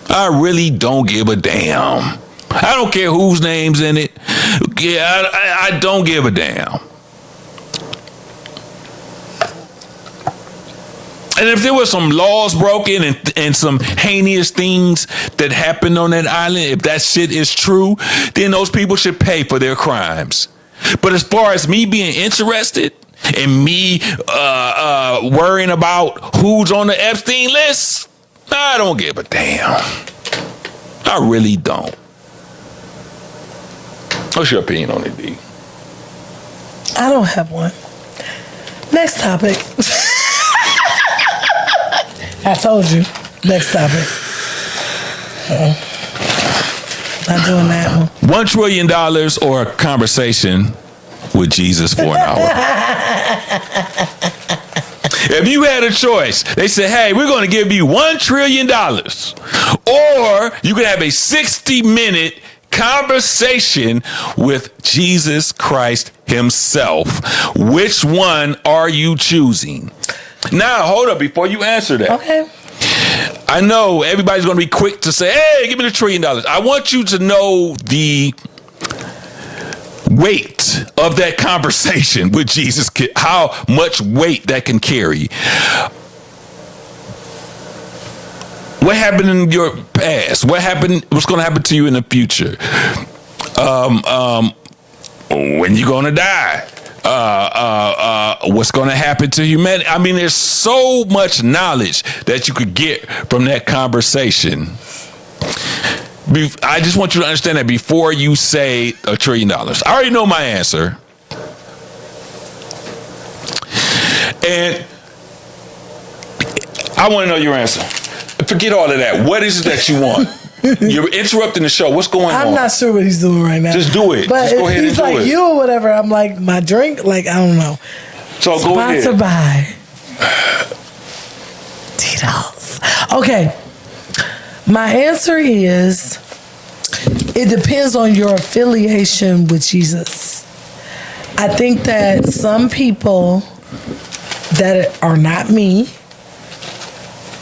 I really don't give a damn. I don't care whose name's in it. Yeah, I don't give a damn. And if there were some laws broken and some heinous things that happened on that island, if that shit is true, then those people should pay for their crimes. But as far as me being interested and me worrying about who's on the Epstein list, I don't give a damn. I really don't. What's your opinion on it, D? I don't have one. Next topic. I told you. Next topic. Not doing that one. $1 trillion or a conversation with Jesus for an hour. If you had a choice, they said, hey, we're going to give you $1 trillion. Or you could have a 60-minute conversation with Jesus Christ himself. Which one are you choosing? Now, hold up before you answer that. Okay. I know everybody's going to be quick to say, hey, give me the $1 trillion. I want you to know the weight of that conversation with Jesus, how much weight that can carry. What happened in your past? What's going to happen to you in the future? When you going to die? What's going to happen to humanity? I mean, there's so much knowledge that you could get from that conversation. I just want you to understand that before you say $1 trillion. I already know my answer. And I want to know your answer. Forget all of that. What is it that you want? You're interrupting the show. What's going on? I'm not sure what he's doing right now. Just do it. But just go ahead he's and do like it. you or whatever, I'm like, my drink, like, I don't know. So go ahead. Sponsored by Tito's. Okay. My answer is, it depends on your affiliation with Jesus. I think that some people that are not me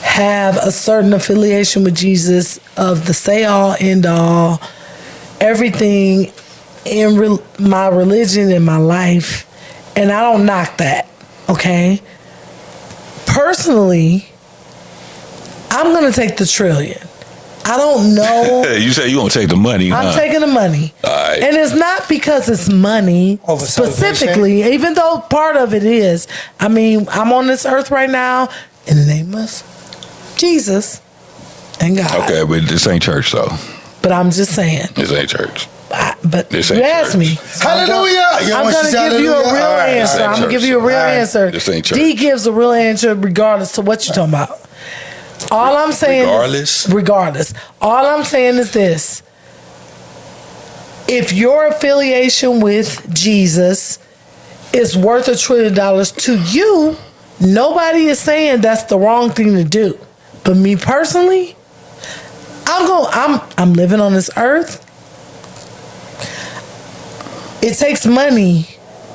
have a certain affiliation with Jesus of the say all, end all, everything in my religion and my life. And I don't knock that, okay? Personally, I'm going to take the $1 trillion. I don't know. You say you're going to take the money, I'm taking the money. All right. And it's not because it's money Over specifically, even though part of it is. I mean, I'm on this earth right now in the name of Jesus and God. Okay, but this ain't church, though. But I'm just saying. This ain't church. But This you ain't asked church. me. Hallelujah. I'm going to give you a real answer. I'm going to give you a real answer. This ain't church. D gives a real answer regardless to what you're talking about. All I'm saying regardless. All I'm saying is this. If your affiliation with Jesus is worth $1 trillion to you, nobody is saying that's the wrong thing to do. But me personally, I'm living on this earth. It takes money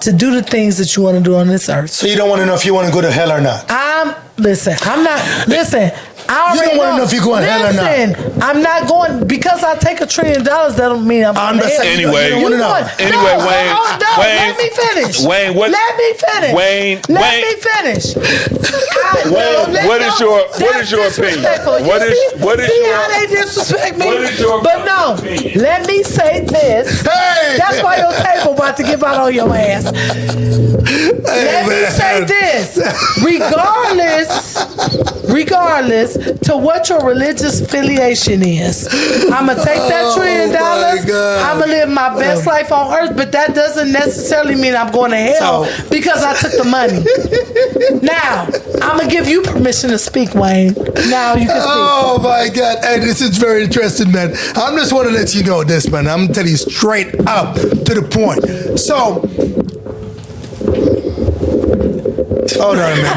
to do the things that you want to do on this earth. So you don't want to know if you want to go to hell or not? I already You don't want to know if you're going to hell or not. Listen, I'm not going, because I take $1 trillion, that don't mean I'm going to hell. Anyway, you don't want to know. Wayne, let me finish. Wayne, what? Let me finish. Wayne, Let me finish. what is your opinion? What is see your how they disrespect me? What is your But no, opinion? let me say this. Hey! That's why your table about to give out on your ass. Let me say this. Regardless to what your religious affiliation is, I'm going to take that $1 trillion. I'm going to live my best life on earth, but that doesn't necessarily mean I'm going to hell because I took the money. Now, I'm going to give you permission to speak, Wayne. Now you can speak. Oh my God. Hey, this is very interesting, man. I'm just want to let you know this, man. I'm going to tell you straight up to the point. So, hold on, man.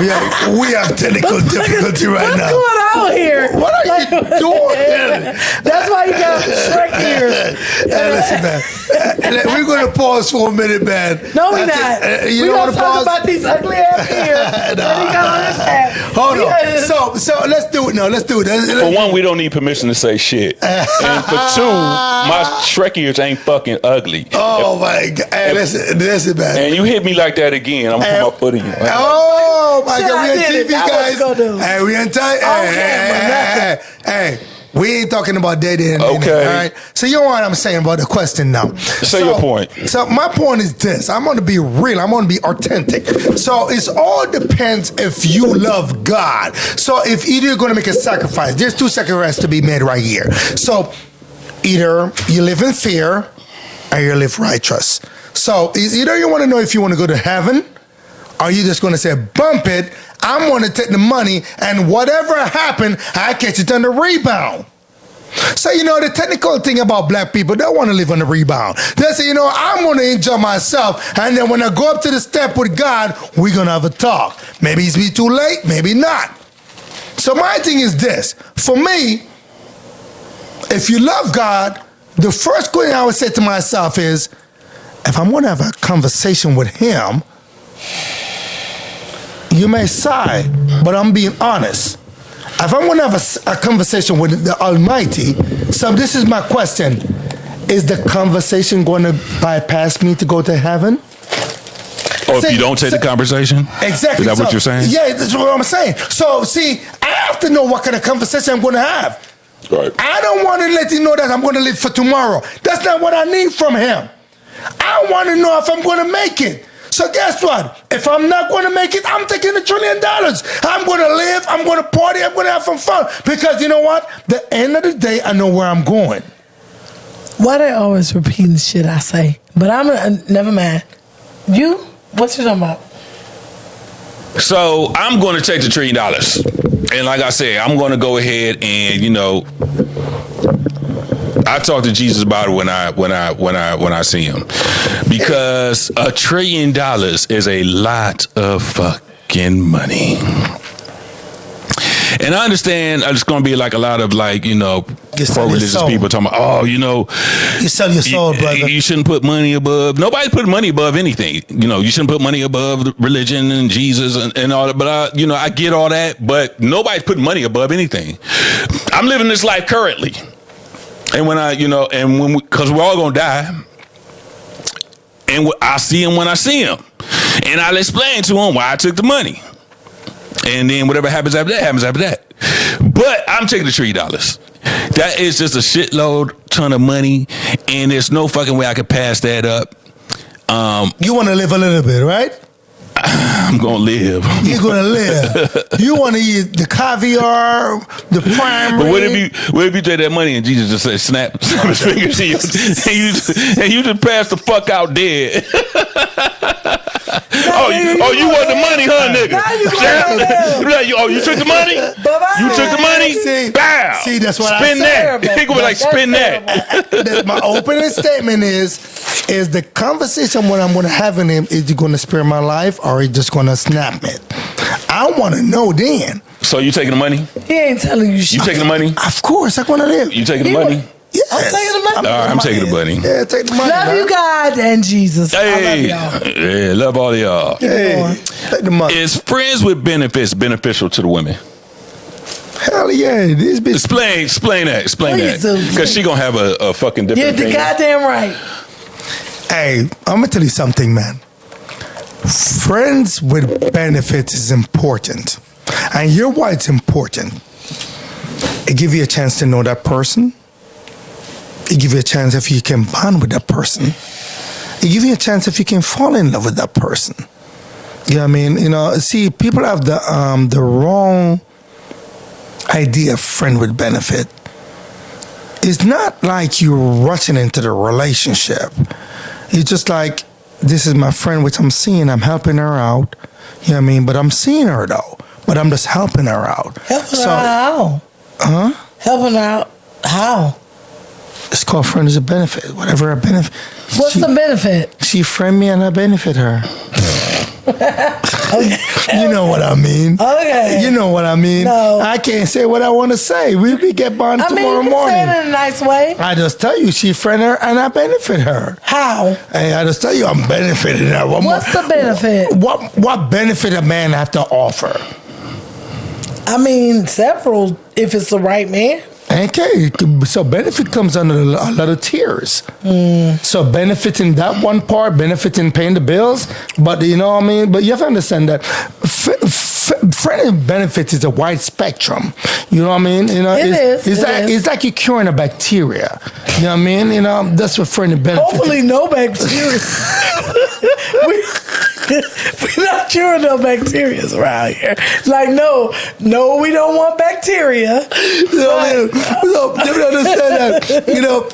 We have technical difficulty right now. What's going on here? What are you doing? That's why you got Shrek ears. Hey, listen, man. We're gonna pause for a minute, man. No, we're not. You we don't gonna want to talk pause about these ugly ass ears. Hold on. So let's do it. No, let's do it. For one, we don't need permission to say shit. And for two, my Shrek ears ain't fucking ugly. Oh my God. Hey, listen, man. And you hit me like that again, I'm gonna put my foot in you. Oh my God, we on TV, guys. Hey, we on time. Hey, we ain't talking about dating. Okay. All right. So you know what I'm saying about the question now. Say your point. So my point is this. I'm going to be real. I'm going to be authentic. So it all depends if you love God. So if either you're going to make a sacrifice, there's two sacrifices to be made right here. So either you live in fear or you live righteous. So either you want to know if you want to go to heaven, or you just going to say, bump it, I'm going to take the money, and whatever happened, I catch it on the rebound. So, the technical thing about black people, they want to live on the rebound. They say, I'm going to enjoy myself, and then when I go up to the step with God, we're going to have a talk. Maybe it's be too late, maybe not. So my thing is this. For me, if you love God, the first thing I would say to myself is, if I'm going to have a conversation with Him, you may sigh, but I'm being honest. If I'm going to have a conversation with the Almighty, so this is my question. Is the conversation going to bypass me to go to heaven? Or if you don't take the conversation? Exactly. Is that what you're saying? Yeah, that's what I'm saying. So, see, I have to know what kind of conversation I'm going to have. Right. I don't want to let you know that I'm going to live for tomorrow. That's not what I need from Him. I want to know if I'm going to make it. So guess what? If I'm not going to make it, I'm taking $1 trillion. I'm going to live, I'm going to party, I'm going to have some fun. Because you know what? The end of the day, I know where I'm going. Why they always repeating the shit I say? But never mind. You? What you talking about? So I'm going to take the $1 trillion. And like I said, I'm going to go ahead and, I talk to Jesus about it when I see him, because $1 trillion is a lot of fucking money. And I understand it's going to be like a lot of pro-religious people talking about, you sell your soul, brother. You shouldn't put money above. Nobody put money above anything. You shouldn't put money above religion and Jesus and all that. But I get all that. But nobody's putting money above anything. I'm living this life currently. And because we're all gonna die, and I see him when I see him, and I'll explain to him why I took the money, and then whatever happens after that happens after that. But I'm taking the $1 trillion. That is just a shitload ton of money, and there's no fucking way I could pass that up. You want to live a little bit, right? I'm gonna live. You're gonna live. You want to eat the caviar, the prime rib. But what if you take that money and Jesus just said snap his fingers to you, and you just pass the fuck out dead? You want the money, huh, nigga? You took the money? You took the money? See, that's what spin I that. He gonna be like, spin that. My opening statement is the conversation what I'm going to have in him, is he going to spare my life or is he just going to snap it? I want to know then. So you taking the money? He ain't telling you shit. You taking the money? Of course, I'm going to live. You taking the money? Yes. I'm taking the money. All right, I'm taking the money. Yeah, take the money. Love you, God and Jesus. Hey, I love y'all. Yeah, love all of y'all. Hey, take the money. Is friends with benefits beneficial to the women? Hell yeah, this bitch. Explain that. Please do. Because she gonna have a fucking different You're the opinion. goddamn right. Hey, I'm gonna tell you something, man. Friends with benefits is important. And here's why it's important. It gives you a chance to know that person. It gives you a chance if you can bond with that person. It gives you a chance if you can fall in love with that person. You know what I mean? See, people have the wrong idea of friend with benefit. It's not like you're rushing into the relationship. It's just like, this is my friend, which I'm seeing, I'm helping her out. You know what I mean? But I'm seeing her though. But I'm just helping her out. Helping her out how? Huh? Helping her out how? It's called friend as a benefit. Whatever a benefit. What's the benefit? She friend me and I benefit her. You know what I mean. Okay. You know what I mean. No. I can't say what I want to say. We'll get on tomorrow you can morning. say it in a nice way. I just tell you, she friend her and I benefit her. How? Hey, I just tell you, I'm benefiting her. What's the benefit? What benefit a man have to offer? I mean, several, if it's the right man. Okay, so benefit comes under a lot of tiers. So benefiting that one part, benefiting paying the bills, but you know what I mean? But you have to understand that friend benefits is a wide spectrum. You know what I mean? You know, it's like you're curing a bacteria. You know what I mean? You know, that's what friend benefits. Hopefully no bacteria. We're not curing no bacteria around here. Like, no, we don't want bacteria. You understand that? You know,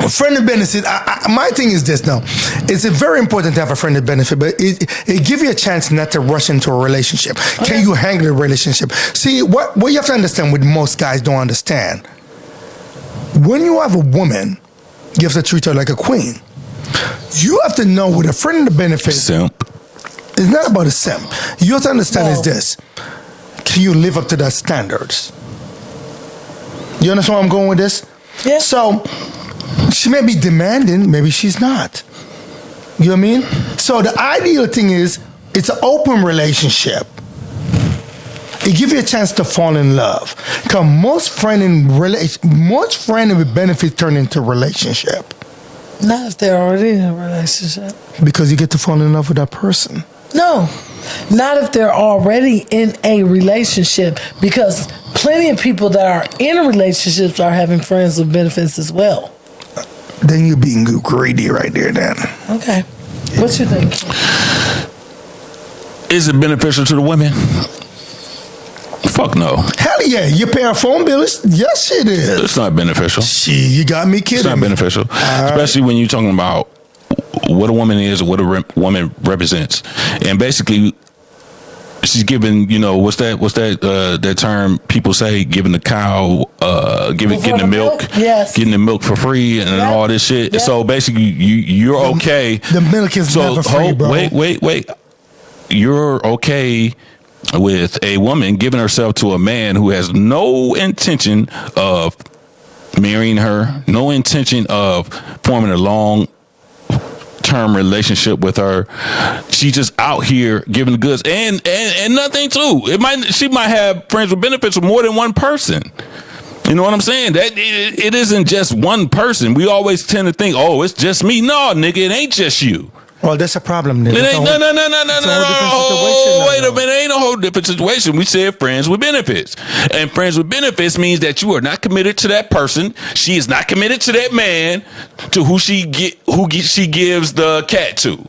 friend benefit. My thing is this now. It's very important to have a friend benefit, but it gives you a chance not to rush into a relationship. Okay. Can you handle a relationship? See, what you have to understand, what most guys don't understand. When you have a woman, you have to treat her like a queen. You have to know with a friend benefit. Simp. It's not about a simp. You have to understand is this. Can you live up to that standards? You understand where I'm going with this? Yeah. So, she may be demanding, maybe she's not. You know what I mean? So the ideal thing is, it's an open relationship. It gives you a chance to fall in love. Because most friend with benefits turn into relationship. Not if they're already in a relationship. Because you get to fall in love with that person. No, not if they're already in a relationship. Because plenty of people that are in relationships are having friends with benefits as well. Then you're being greedy right there, then. Okay. What you think? Is it beneficial to the women? Fuck no. Hell yeah. You pay our phone bills? Yes, it is. It's not beneficial. Shit, you got me kidding. It's not beneficial. Especially when you're talking about what a woman is or what a woman represents. And basically, she's giving, you know, what's that term people say, giving the cow, getting the milk, yes, getting the milk for free and all this shit. Yep. So basically, you're okay. The milk is never free, bro. Wait. You're okay with a woman giving herself to a man who has no intention of marrying her, no intention of forming a long-term relationship with her. She's just out here giving the goods and nothing too. She might have friends with benefits with more than one person. You know what I'm saying? That it isn't just one person. We always tend to think, oh, it's just me. No, nigga, it ain't just you. Well, that's a problem. Nigga. No. Wait a minute. It ain't a whole different situation. We said friends with benefits. And friends with benefits means that you are not committed to that person. She is not committed to that man to who she gives the cat to.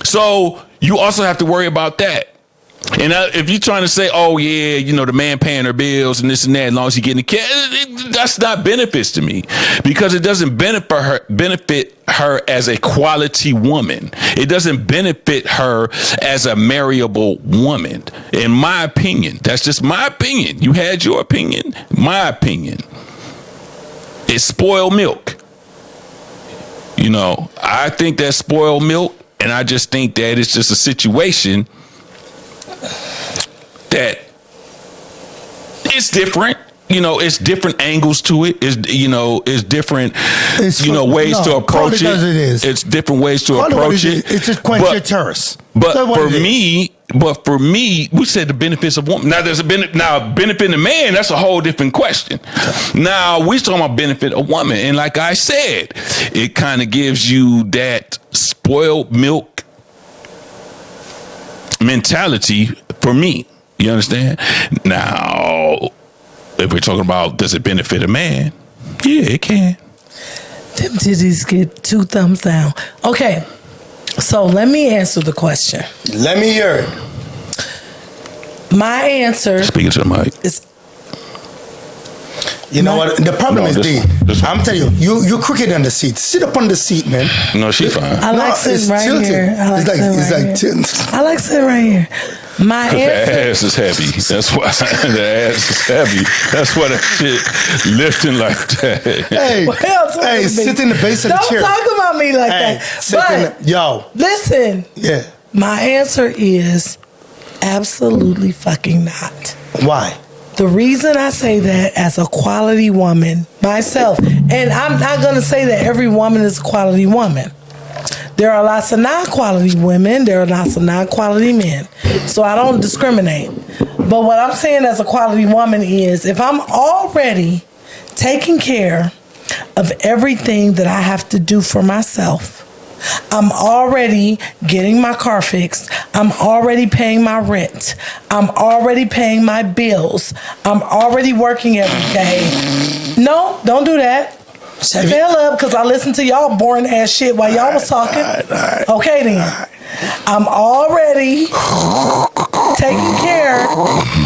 So you also have to worry about that. And if you're trying to say, oh, yeah, you know, the man paying her bills and this and that, as long as he's getting the cat, that's not benefits to me because it doesn't benefit her as a quality woman. It doesn't benefit her as a marryable woman, in my opinion. That's just my opinion. You had your opinion. My opinion. It's spoiled milk. You know, I think that's spoiled milk, and I just think that it's just a situation that it's different. You know, it's different angles to it. It's different, ways to approach it. It's different ways to approach it. It's just quite terse. But for me, we said the benefits of woman. Now there's benefiting a man, that's a whole different question. Now we're talking about benefit a woman. And like I said, it kind of gives you that spoiled milk mentality for me. You understand? Now, if we're talking about does it benefit a man? Yeah, it can. Them titties get 2 thumbs down. Okay, so let me answer the question. Let me hear it. My answer. Speaking to the mic. You know what? The problem is, I'm telling you, you're crooked on the seat. Sit up on the seat, man. No, she's fine. I like sitting right here. I like sitting right here. My answer. The ass is heavy. That's why the ass is heavy. That's why that shit lifting like that. Hey, sit in the base of the chair. Don't talk about me like that. Listen. My answer is Absolutely fucking not. Why? The reason I say that as a quality woman myself, and I'm not going to say that every woman is a quality woman. There are lots of non-quality women. There are lots of non-quality men. So I don't discriminate. But what I'm saying as a quality woman is if I'm already taking care of everything that I have to do for myself, I'm already getting my car fixed. I'm already paying my rent. I'm already paying my bills. I'm already working every day. No, don't do that. Shut the hell up, because I listened to y'all boring ass shit while y'all was talking. Okay then. I'm already taking care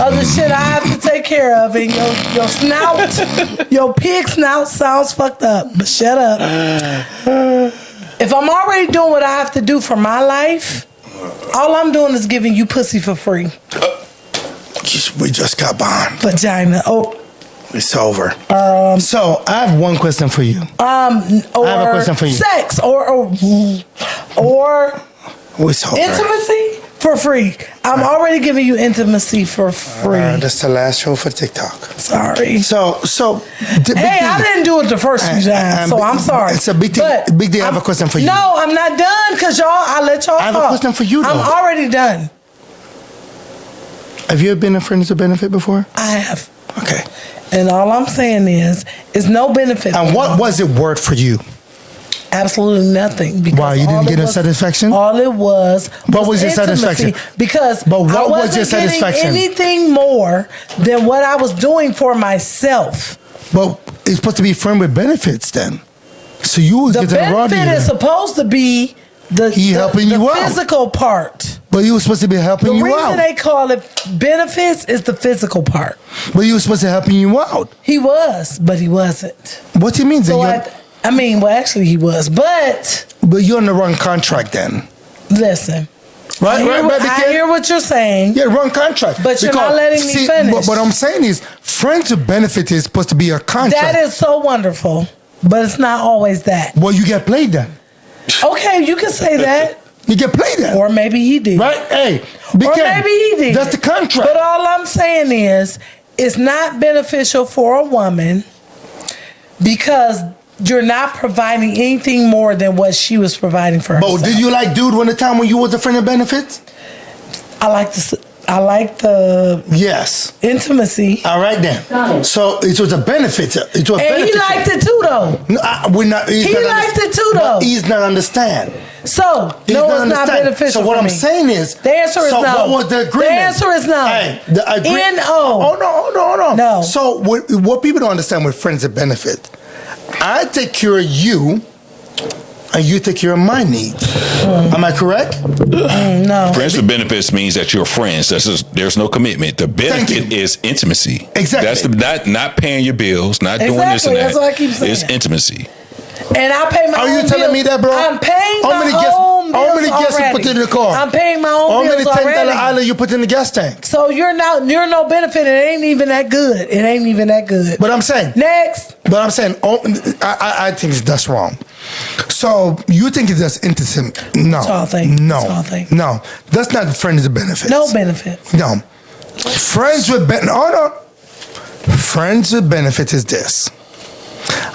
of the shit I have to take care of, and your snout, your pig snout sounds fucked up, but shut up. If I'm already doing what I have to do for my life, all I'm doing is giving you pussy for free. We just got bond. Vagina. Oh. It's over. So I have one question for you. Or I have a question for you. Sex or intimacy for free. I'm already giving you intimacy for free. That's the last show for TikTok. Sorry. So. Hey, I didn't do it the first few times, so I'm sorry. It's a big deal. Big deal. I have a question for you. No, I'm not done because I let y'all talk. I have a question for you, though. I'm already done. Have you ever been a friend with a benefit before? I have. Okay. And all I'm saying is no benefit. And what was it worth for you? Absolutely nothing. Because why, you didn't get a satisfaction? All it was what was your satisfaction? Because but what I wasn't was your satisfaction? Getting anything more than what I was doing for myself. But it's supposed to be friend with benefits then. So you was getting a raw deal. The benefit is supposed to be the physical part. But you were supposed to be helping you out. The reason they call it benefits is the physical part. But you were supposed to helping you out. He was, but he wasn't. What do you mean? So actually he was, but you're on the wrong contract then. Listen. Right, I hear what you're saying. Yeah, wrong contract. But you're not letting me finish. What I'm saying is, friends with benefit is supposed to be a contract. That is so wonderful, but it's not always that. Well, you get played then. Okay, you can say that. You get played then. Or maybe he did. Right? Hey. Or maybe he did. That's the contract. But all I'm saying is, it's not beneficial for a woman because you're not providing anything more than what she was providing for herself. But did you like dude when the time when you was a friend of benefits? I like the yes intimacy. All right then. So it was a benefit. It was and he liked it too, though. No, we're not. He liked it too, though. He's not understand. So it's not beneficial. So what for I'm me. saying is, the answer is no. What was the agreement? The answer is no. Hey, the agreement. N-O. Oh no. No. So what people don't understand with friends of benefit, I take care of you, and you take care of my needs. Am I correct? No. Friends with benefits means that you're friends. There's no commitment. The benefit is intimacy. Exactly. That's not paying your bills, not doing this and that. That's what I keep saying. It's intimacy. And I pay my own bills. Are you telling me that, bro? I'm paying my own bills How many gas you put in the car? I'm paying my own bills already. How many $10 island you put in the gas tank? So you're no benefit. It ain't even that good. But I'm saying. Next. But I'm saying, I think that's wrong. So you think it's just intimate? No. That's all I think. No. That's all I think. No. That's not friends with benefits. No benefits. No. Friends with benefits. Oh, no. Friends with benefits is this.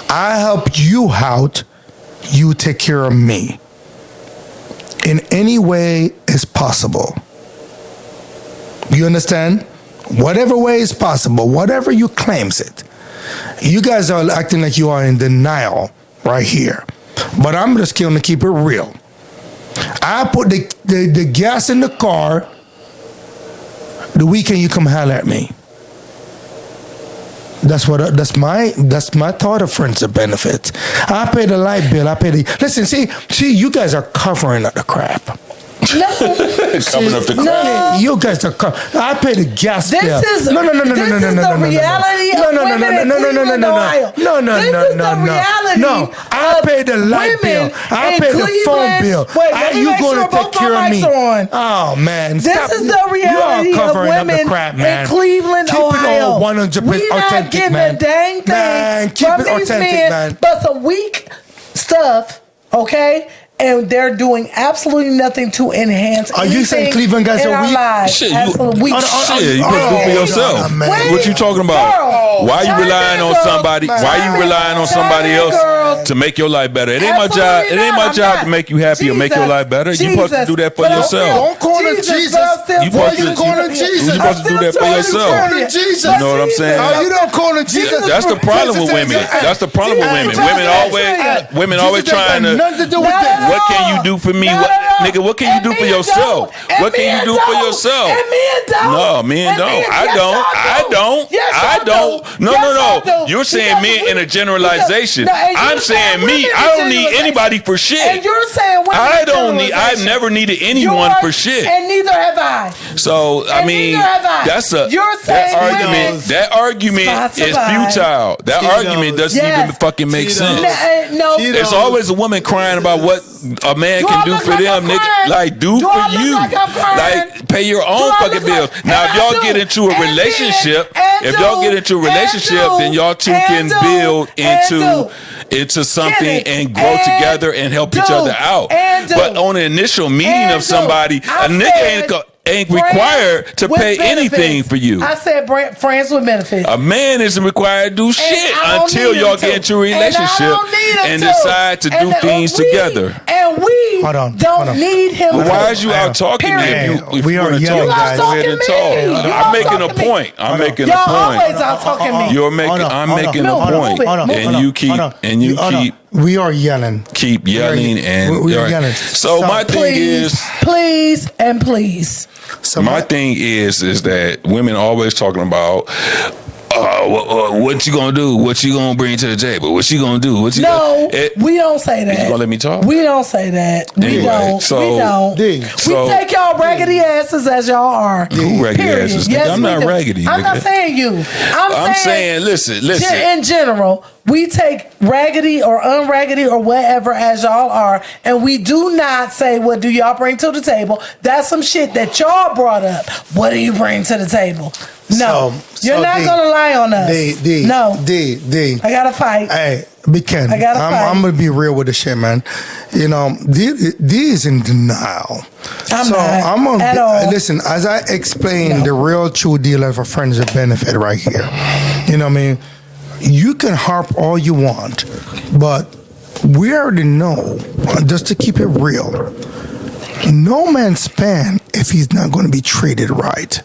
I help you out, you take care of me. In any way is possible. You understand? Whatever way is possible, whatever you claims it. You guys are acting like you are in denial right here. But I'm just going to keep it real. I put the gas in the car. The weekend you come holler at me. That's my thought of friends of benefits. I pay the light bill. Listen, see, you guys are covering up the crap. No. Covering up the crap. No. You guys are I pay the gas bill. This is the reality of women in Cleveland, Ohio. This is the reality. No, I pay the light bill. I pay the phone bill. You going to take care of me? Oh man, this is the reality of women in Cleveland, Ohio. 100% We're not authentic, getting man. a dang thing Man, keep from it these authentic, men, man. but some weak stuff. Okay. and they're doing absolutely nothing to enhance. Are you saying anything Cleveland guys in are our weak? lives. Shit, Absolutely weak. Shit, you supposed to do for yourself. man. What you talking about? Girls. Why you China relying on girls. somebody? Why you relying on somebody China else girls. to make your life better? It ain't my job. Absolutely It ain't not. my I'm job not. to make you happy or make your Jesus. life better. You supposed to do that for But I'm yourself. still- Don't call him Jesus. but I'm still You supposed telling to- call him Jesus. You supposed to do that for I'm yourself. still telling you. Jesus. You know what I'm saying? Oh, you don't call him Jesus. That's the problem with women. That's the problem with women. Women always trying to. Nothing to do with No, that. no, What can you do for me? No, What, no, no. nigga? What can you And do for men yourself? don't. And What can you men do for don't. yourself? And men don't. No, men And don't. men- I yes, don't. y'all I do. don't. Yes, I y'all don't. do. No, Yes, no, y'all no. do. You're saying Because men in a generalization. No, and I'm you're saying me. women I in don't need generalization. anybody for shit. And you're saying women I in don't need. I've generalization. never needed anyone Yours, for shit. And neither have I. So I and mean, neither have I. that's a You're that saying argument. women That argument is survive. futile. That Tito's. argument doesn't Yes. even fucking make Tito's. sense. No. Tito's. There's always a woman crying about what a man Do can I do look for like them, I'm nigga. crying? Like, do Do I for look you. like I'm crying? Like, pay your Do own I fucking look bills. like- Now, and if I y'all do. get into a And relationship, then- if y'all get into a relationship, then y'all two can build into something and grow together and help each other out. But on the initial meeting of somebody, a nigga ain't required to pay anything for you. I said friends with benefits. A man isn't required to do shit I don't until need y'all him get to. into a And I relationship don't need him and to. decide to do And things together. And we Hold on. don't need him But to. why is you out talking me Period. if We you are want to yelling, talk? guys. Go ahead and You talk. all talking I'm making a me. point. I'm making a Y'all always point. out talking me. You're making. I'm making a point, and you keep We are yelling. keep yelling and we are yelling. So my thing Please, is. please, and please. So My thing is that women always talking about what you gonna do, what you gonna bring to the table, what you gonna do, what you No, we don't say that. You gonna let me talk? We don't say that. We Anyway, don't. so- we don't. D. We So- take y'all raggedy asses as y'all are. Who raggedy Period. asses? Yes, I'm we not do. raggedy, I'm nigga. not saying you. I'm saying, listen. In general, we take raggedy or unraggedy or whatever as y'all are, and we do not say, what do y'all bring to the table? That's some shit that y'all brought up. What do you bring to the table? No. You're not going to lie on us. No. D. I got to fight. Hey, Big Ken, I gotta fight. I'm going to be real with the shit, man. You know, D is in denial. I'm not at all. Listen, as I explain the real true deal of a friends with benefit right here, you know what I mean? You can harp all you want, but we already know, just to keep it real, no man span if he's not going to be treated right.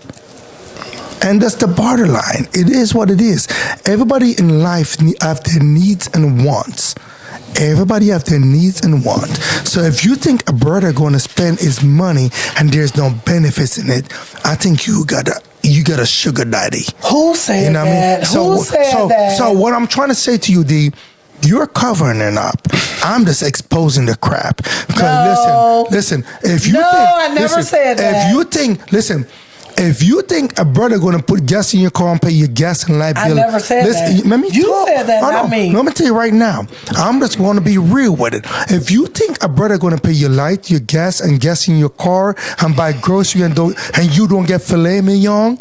And that's the borderline. It is what it is. Everybody in life have their needs and wants. Everybody have their needs and wants. So if you think a brother going to spend his money and there's no benefits in it, I think you got a sugar daddy. Who said You know what I mean? that? Who said that? So what I'm trying to say to you, D, you're covering it up. I'm just exposing the crap. Because listen, if you I never said that. If you think a brother gonna put gas in your car and pay your gas and light bill, I never said that. Let me You talk. said that, not me. Let me tell you right now. I'm just going to be real with it. If you think a brother gonna pay your light, your gas, and gas in your car, and buy grocery and you don't get filet mignon,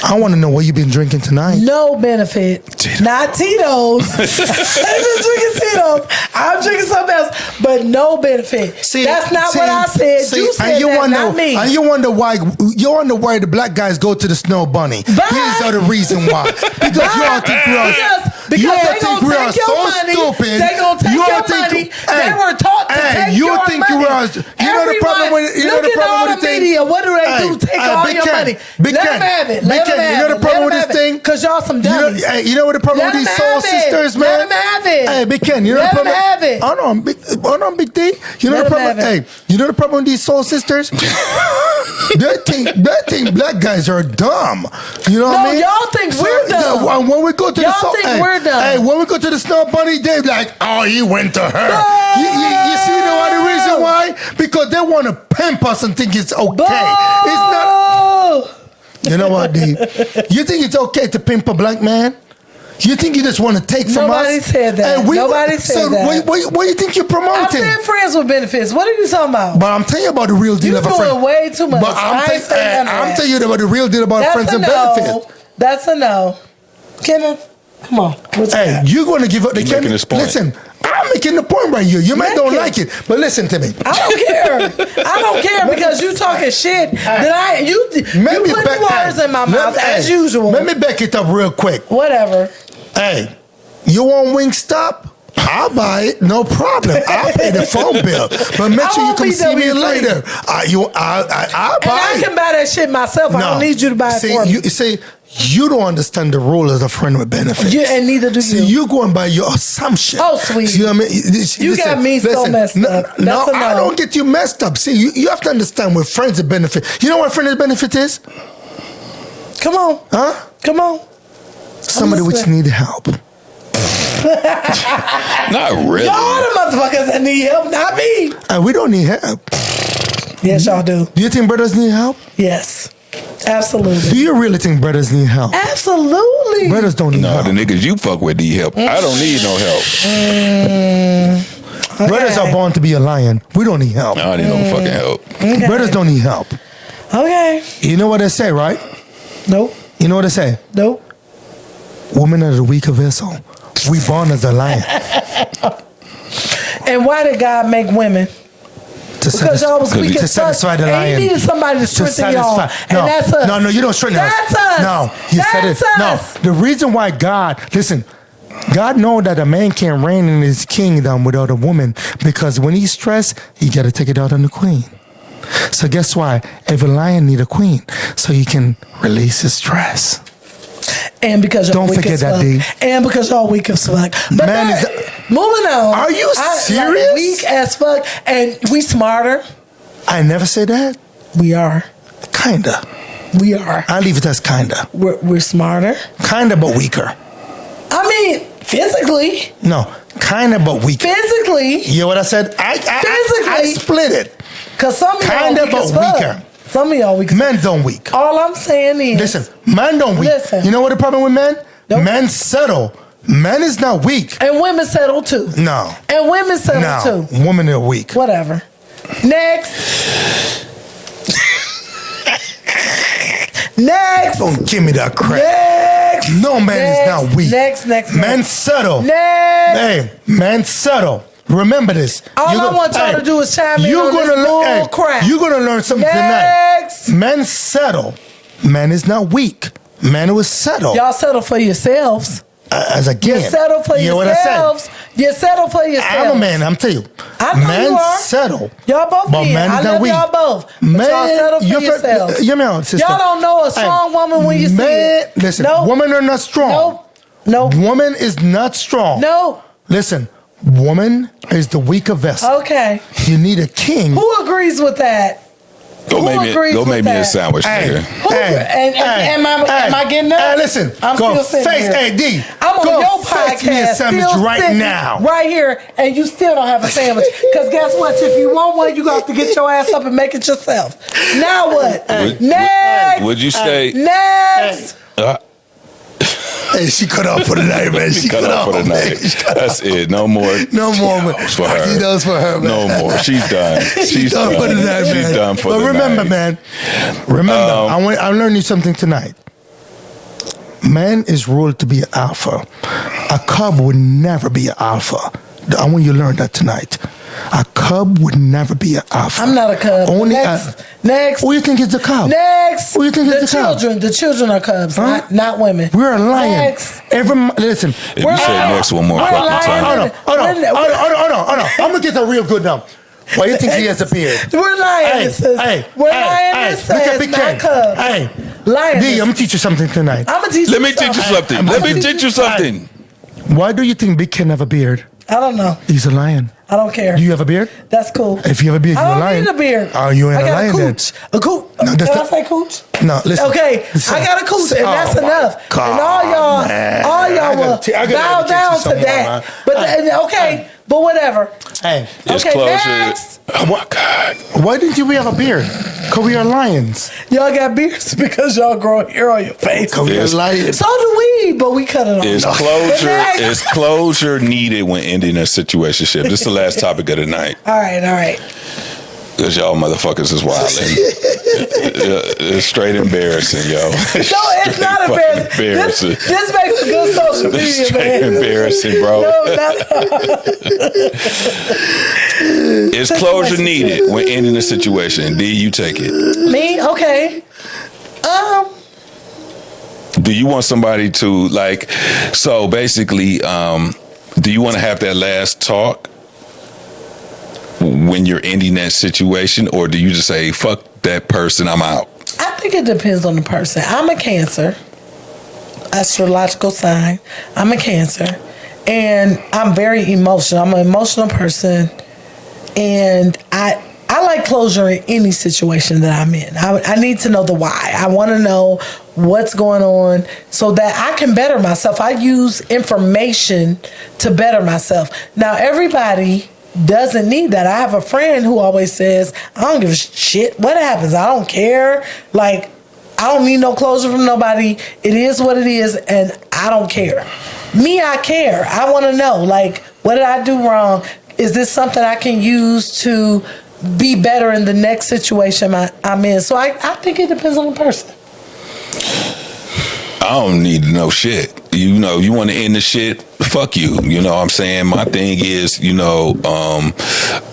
I want to know what you've been drinking tonight. No benefit. Not Tito's. I ain't been drinking Tito's. I'm drinking something else, but no benefit. That's not what I said. You said that, not me. And you wonder why the black guys go to the snow bunny. But- Here's the reason why. Because y'all think we are Because they gonna take your money. stupid. They gonna take your money. They were taught to take your money. You know the problem with the thing? Media. What do they do? Take all your money. Let them have it. Let them have it. You know the problem with this thing? Because y'all some dummies. You know what the problem with these soul sisters, man? Let them have it. Hey, Big Ken, you know Let the problem? them have it. Hold on, Big D. You know Let the them problem? have it. Hey, you know the problem with these soul sisters? they think black guys are dumb. You know what I mean? Y'all think we're dumb. Yeah, when we go to Y'all think we're dumb. Hey, when we go to the snow bunny, they're like, oh, he went to her. No. You see the reason why? Because they want to pimp us and think it's okay. It's not. You know what, D? You think it's okay to pimp a black man? You think you just want to take from us? Nobody said that. Nobody said that. What do you think you're I promoting? said friends with benefits. What are you talking about? But I'm telling you about the real deal You of a friend. doing way too much. But I'm I'm telling you about the real deal about friends and benefits. That's a no. Kenneth, come on. Hey, you're going to give up the You're making this point. Listen, I'm making the point right here. You might don't like it, but listen to me. I don't care. I don't care because you talking shit that you putting words in my mouth as usual. Let me back it up real quick. Whatever. Hey, you want Wingstop? I'll buy it, no problem. I'll pay the phone bill, but make sure you come see me later. I'll buy it. I can buy that shit myself. I don't need you to buy it for me. See, you don't understand the rule as a friend with benefits. And neither do you. See, you going by your assumption. Oh, sweet. See what I mean? You got me so messed up. No, I don't get you messed up. See, you have to understand what friends with benefits. You know what friends with benefits is? Come on. Huh? Come on. Somebody which need help. Not really. Y'all the motherfuckers that need help, not me. We don't need help. Yes, y'all do. Do you think brothers need help? Yes. Absolutely. Do you really think brothers need help? Absolutely. Brothers don't need help. No, the niggas you fuck with need help. I don't need no help. Okay. Brothers are born to be a lion. We don't need help. I don't need no fucking help. Okay. Brothers don't need help. Okay. You know what they say, right? Nope. You know what they say? Nope. Women are the weaker vessel. We born as a lion. And why did God make women? Because y'all was weak to as fuck. satisfy the And lion. He needed somebody to strengthen y'all. And that's us. No, you don't strengthen us. That's us. No, he said it. No, the reason why God knows that a man can't reign in his kingdom without a woman because when he's stressed, he got to take it out on the queen. So guess why? Every lion need a queen so he can release his stress. And because y'all weak as fuck. And because y'all weak as fuck. But moving on. Are you serious? Weak as fuck. And we smarter. I never said that. We are. Kinda. We are. I leave it as kinda. We're smarter. Kinda, but weaker. I mean, physically. No, kinda, but weaker. Physically. You know what I said? I split it. Because some of y'all kinda, weak but as fuck. weaker. Some of y'all weak. Men don't weak. All I'm saying is. Listen, men don't weak. Listen. You know what the problem with men? Nope. Men settle. Men is not weak. And women settle too. No. And women settle too. Women are weak. Whatever. Next. Next. Don't give me that crap. Next. No man is not weak. Next. Men settle. Next. Hey, men settle. Remember this. All I want y'all to do is chime in on this bull crap. You're going to learn something tonight. Men settle. Men is not weak. Men will settle. Y'all settle for yourselves. As again. You settle for yourselves. You settle for yourselves. I'm a man, I'm telling you. I know men you are. settle. Y'all both but men I is love not weak. y'all both. But Men, y'all settle for yourselves. Y'all don't know a strong woman when you see it. Listen, Nope. women are not strong. Nope. Woman is not strong. Nope. Listen, woman is the weaker vessel. Okay. You need a king. Who agrees with that? Go make me a sandwich, nigga. Am I getting up? Hey, listen. I'm go still sitting here. Hey, D. I'm on go your fetch me a podcast, sandwich still right sitting now. right here, and you still don't have a sandwich. Because guess what? If you want one, you got to get your ass up and make it yourself. Now what? Next. Would you say next? Hey, she cut off for the night, man. She cut off for the night. That's it. No more. No more. For her. She does for her, man. No more. She's done. She's done for the night, man. She's done for the night. But remember, man. Remember, I learned you something tonight. Man is ruled to be an alpha. A cub would never be an alpha. I want you to learn that tonight. A cub would never be an alpha. I'm not a cub. Only next. Who do you think is the cub? Next. Who do you think is the cub? The children are cubs, not women. We're a lion. Next. Listen. If you say next one more fucking time. Hold on. I'm going to get that real good now. Why do you think he has a beard? We're lionesses. We're lionesses, not cubs. Hey, lionesses. D, I'm going to teach you something tonight. I'm going to teach you something. Let me teach you something. Why do you think Big Ken have a beard? I don't know. He's a lion. I don't care. Do you have a beard? That's cool. If you have a beard, you're a lion. I don't need a beard. Oh, you ain't a lion then. A cooch. No, Can I say cooch? No, listen. Okay, I got a cooch, and that's enough. God, and all y'all will bow down to that. But okay, but whatever. Hey, it's okay, closer. next. Oh my God. Why didn't you have a beard? Because we are lions. Y'all got beards because y'all grow hair on your face. Because we are lions. So do we, but we cut it off. Is closure needed when ending a situationship? This is the last topic of the night. All right. Because y'all motherfuckers is wildin'. It's straight embarrassing, yo. No, it's not embarrassing. This makes a good social media, straight man. embarrassing, bro. No, not Is closure needed when ending a situation? D, you take it. Me? Okay. Do you want somebody to, like, so basically, do you want to have that last talk when you're ending that situation, or do you just say, fuck that person, I'm out? I think it depends on the person. I'm a Cancer, astrological sign. I'm a Cancer, and I'm very emotional. I'm an emotional person, and I like closure in any situation that I'm in. I need to know the why. I want to know what's going on so that I can better myself. I use information to better myself. Now, everybody doesn't need that. I have a friend who always says, I don't give a shit what happens. I don't care. Like, I don't need no closure from nobody. It is what it is, and I don't care. Me, I care. I want to know, like, what did I do wrong? Is this something I can use to be better in the next situation I'm in? So I think it depends on the person. I don't need to know shit. You know, you want to end the shit, fuck you. You know what I'm saying? My thing is, you know,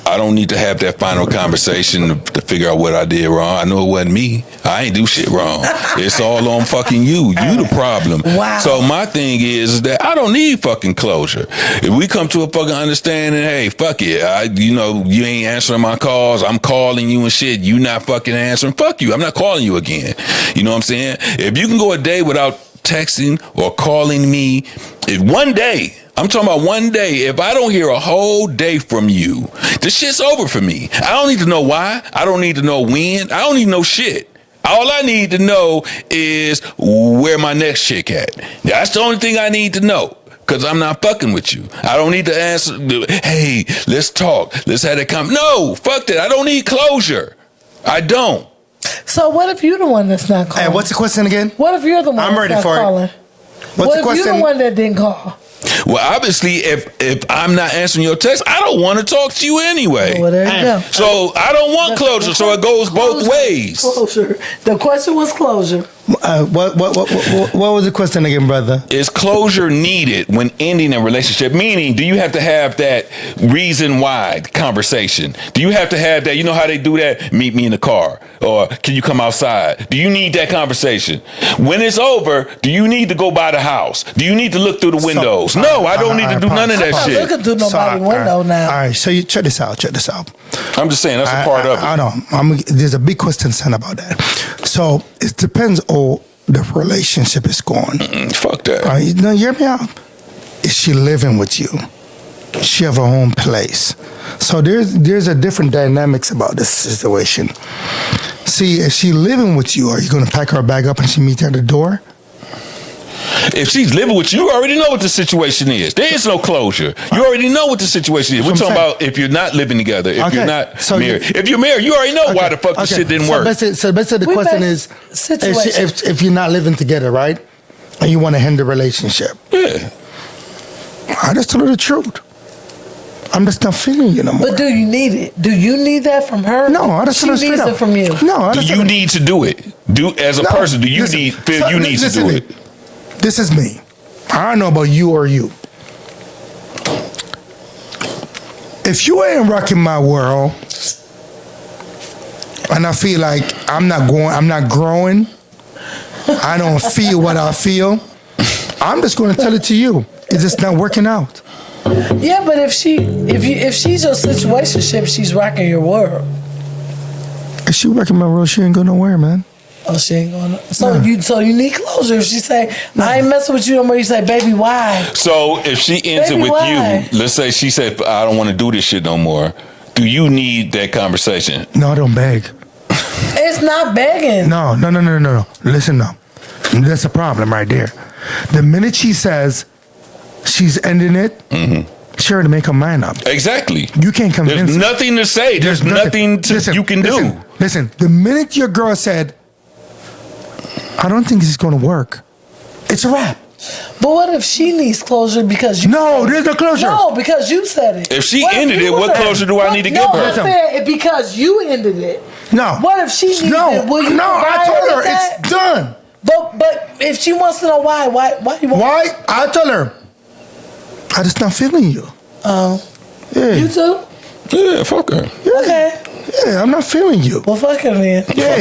I don't need to have that final conversation to figure out what I did wrong. I know it wasn't me. I ain't do shit wrong. It's all on fucking you. You the problem. Wow. So my thing is that I don't need fucking closure. If we come to a fucking understanding, hey, fuck it. You know, you ain't answering my calls. I'm calling you and shit. You not fucking answering. Fuck you. I'm not calling you again. You know what I'm saying? If you can go a day without texting or calling me, if one day, I'm talking about one day, if I don't hear a whole day from you, this shit's over for me. I don't need to know why. I don't need to know when. I don't need to know shit. All I need to know is where my next chick at. That's the only thing I need to know. Because I'm not fucking with you. I don't need to answer, hey, let's talk. Let's have that conversation. No, fuck that. I don't need closure. I don't. So what if you're the one that's not calling? Hey, what's the question again? What if you're the one I'm ready that's not for it. calling? What's the What if you're question? the one that didn't call? Well, obviously, if I'm not answering your text, I don't want to talk to you anyway. Well, there you go. So I don't want closure. So it goes both ways. Closure. The question was closure. What was the question again, brother? Is closure needed when ending a relationship? Meaning, do you have to have that reason why conversation? Do you have to have that? You know how they do that? Meet me in the car, or can you come outside? Do you need that conversation? When it's over, do you need to go by the house? Do you need to look through the windows? No, I don't need to do none of that I'm not shit. looking through nobody's window now. All right, so you check this out. I'm just saying that's a part of it. I know. There's a big question about that. So it depends on the relationship is going. Fuck that. All right, now hear me out. Is she living with you? She have her own place. So there's a different dynamics about this situation. See, if she living with you, are you going to pack her bag up and she meet you at the door? If she's living with you, you already know what the situation is. There is no closure. You already know what the situation is. We're talking about if you're not living together, if you're not married. If you're married, you already know why the fuck the shit didn't work. So basically the question is, if you're not living together, right, and you want to end the relationship. Yeah. I just told her the truth. I'm just not feeling you no more. But do you need it? Do you need that from her? No, I just told her straight up. She needs it from you. No, I just Do you need to do it? As a person, do you feel you need to do it? This is me. I don't know about you or you. If you ain't rocking my world, and I feel like I'm not growing, I don't feel what I feel, I'm just going to tell it to you. It's just not working out. Yeah, but if she's your situationship, she's rocking your world. If she rocking my world, she ain't going nowhere, man. Oh, she ain't going. So you need closure. If she say, I ain't messing with you no more, you say, baby, why? So if she ends it with you, let's say she said, I don't want to do this shit no more. Do you need that conversation? No, I don't beg. It's not begging. No. Listen, no. That's a problem right there. The minute she says she's ending it, she already make her mind up. Exactly. You can't convince her. There's nothing to say. There's nothing you can do. Listen, the minute your girl said, I don't think this is going to work, it's a wrap. But what if she needs closure because you No, there's no closure. No, because you said it. If she What if ended you it, what would've- closure do I need to give No, her? I'm saying it because you ended it. No. What if she needs it? Will you No, I provide told her with that? it's done. But if she wants to know why you want? Why? I told her, I just not feeling you. Oh, Yeah. you too? Yeah, fuck her. Okay. Yeah, I'm not feeling you. Well, fuck him then. Yeah,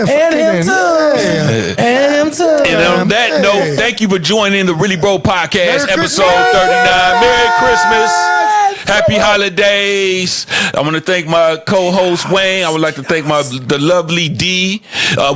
And him too. Yeah. And him too. And on that Hey. note, thank you for joining the Really Bro Podcast, Merry episode Christmas. 39. Merry Christmas. Happy holidays. I want to thank my co-host Wayne. I would like to thank the lovely D.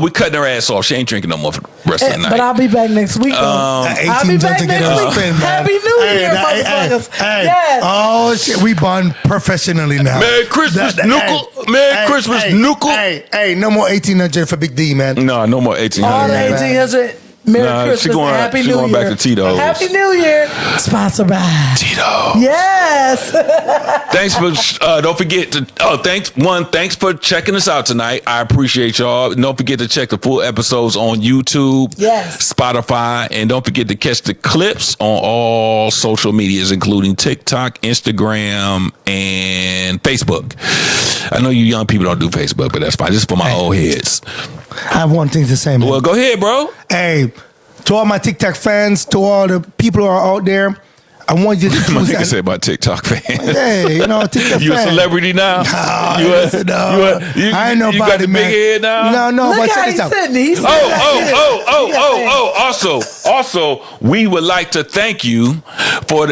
We're cutting her ass off. She ain't drinking no more for the rest of the night. But I'll be back next week. I'll be back next week. Happy New Year, motherfuckers. Yes. Oh shit, we bond professionally now. Merry Christmas, Nuckle. Merry Christmas, Nuckle. Hey, no more 1800 for Big D, man. No more 1800. All the 1800. Merry Christmas she going, and Happy she New going Year. back to Tito's. Happy New Year. Sponsored by Tito's. Yes. Thanks for don't forget to thanks for checking us out tonight. I appreciate y'all. Don't forget to check the full episodes on YouTube, Yes. Spotify, and don't forget to catch the clips on all social medias, including TikTok, Instagram, and Facebook. I know you young people don't do Facebook, but that's fine. This is for my old heads. I have one thing to say, man. Well, go ahead, bro. Hey, to all my TikTok fans, to all the people who are out there, I want you to My choose nigga that. say about TikTok fans. Hey, you know, TikTok You a fan. celebrity now? No, I ain't nobody, You got the man. big head now? No, Look but how check he's this out. sitting. He's Also, we would like to thank you for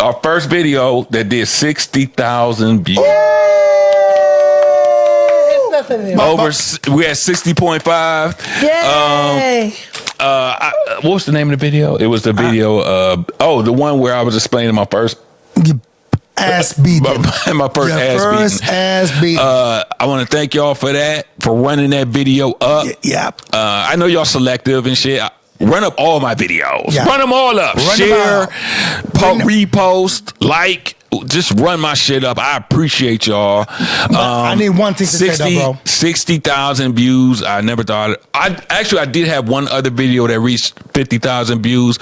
our first video that did 60,000 views. It's nothing new. We had 60.5. Yay. What was the name of the video? It was the video the one where I was explaining my first You ass beating. my first Your ass first beating. ass beating. I want to thank y'all for that, for running that video up. Yeah. I know y'all selective and shit. Run up all my videos. Yeah. Run them all up. Run Share, them repost, like. Just run my shit up. I appreciate y'all. I need one thing to say though, bro. 60,000 views. I never thought. I did have one other video that reached 50,000 views,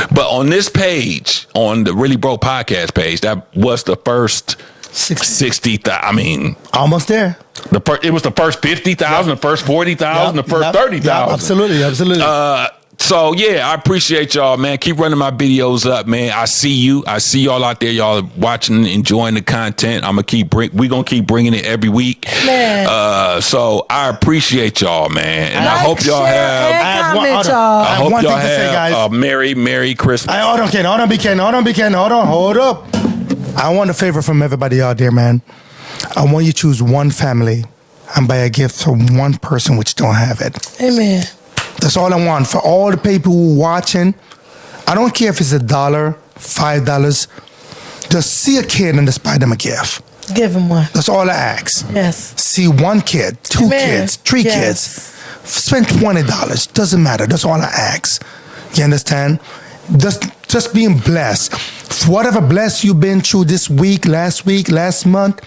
but on this page, on the Really Bro Podcast page, that was the first 60,000. I mean, Almost there. it was the first 50,000, the first 40,000, the first 30,000. Absolutely. So yeah, I appreciate y'all, man. Keep running my videos up, man. I see you. I see y'all out there. Y'all are watching, enjoying the content. We're gonna keep bringing it every week. Man. So I appreciate y'all, man, and I hope y'all share, have. and comment, y'all. I hope one y'all thing to say, have guys. a merry Christmas. Hold up. I want a favor from everybody out there, man. I want you to choose one family and buy a gift for one person which don't have it. Amen. That's all I want. For all the people who are watching, I don't care if it's $1, $5. Just see a kid and just buy them a gift. Give him one. That's all I ask. Yes. See one kid, two Amen. kids, three Yes. kids. Spend $20. Doesn't matter. That's all I ask. You understand? Just being blessed. Whatever blessed you've been through this week, last month,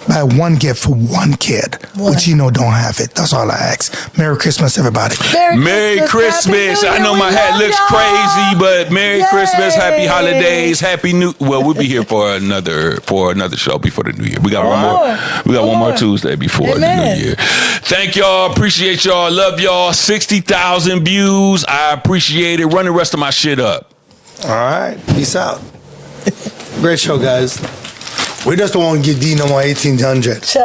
buy one gift for one kid, which you know don't have it. That's all I ask. Merry Christmas, everybody. Merry Christmas. I know my hat looks crazy, but Merry Christmas, Happy Holidays, Happy New. Well, we'll be here for another show before the New Year. We got one more. We got one more Tuesday before the New Year. Thank y'all. Appreciate y'all. Love y'all. 60,000 views. I appreciate it. Run the rest of my shit up. All right. Peace out. Great show, guys. We just don't want to give D no more 1800. Shut up.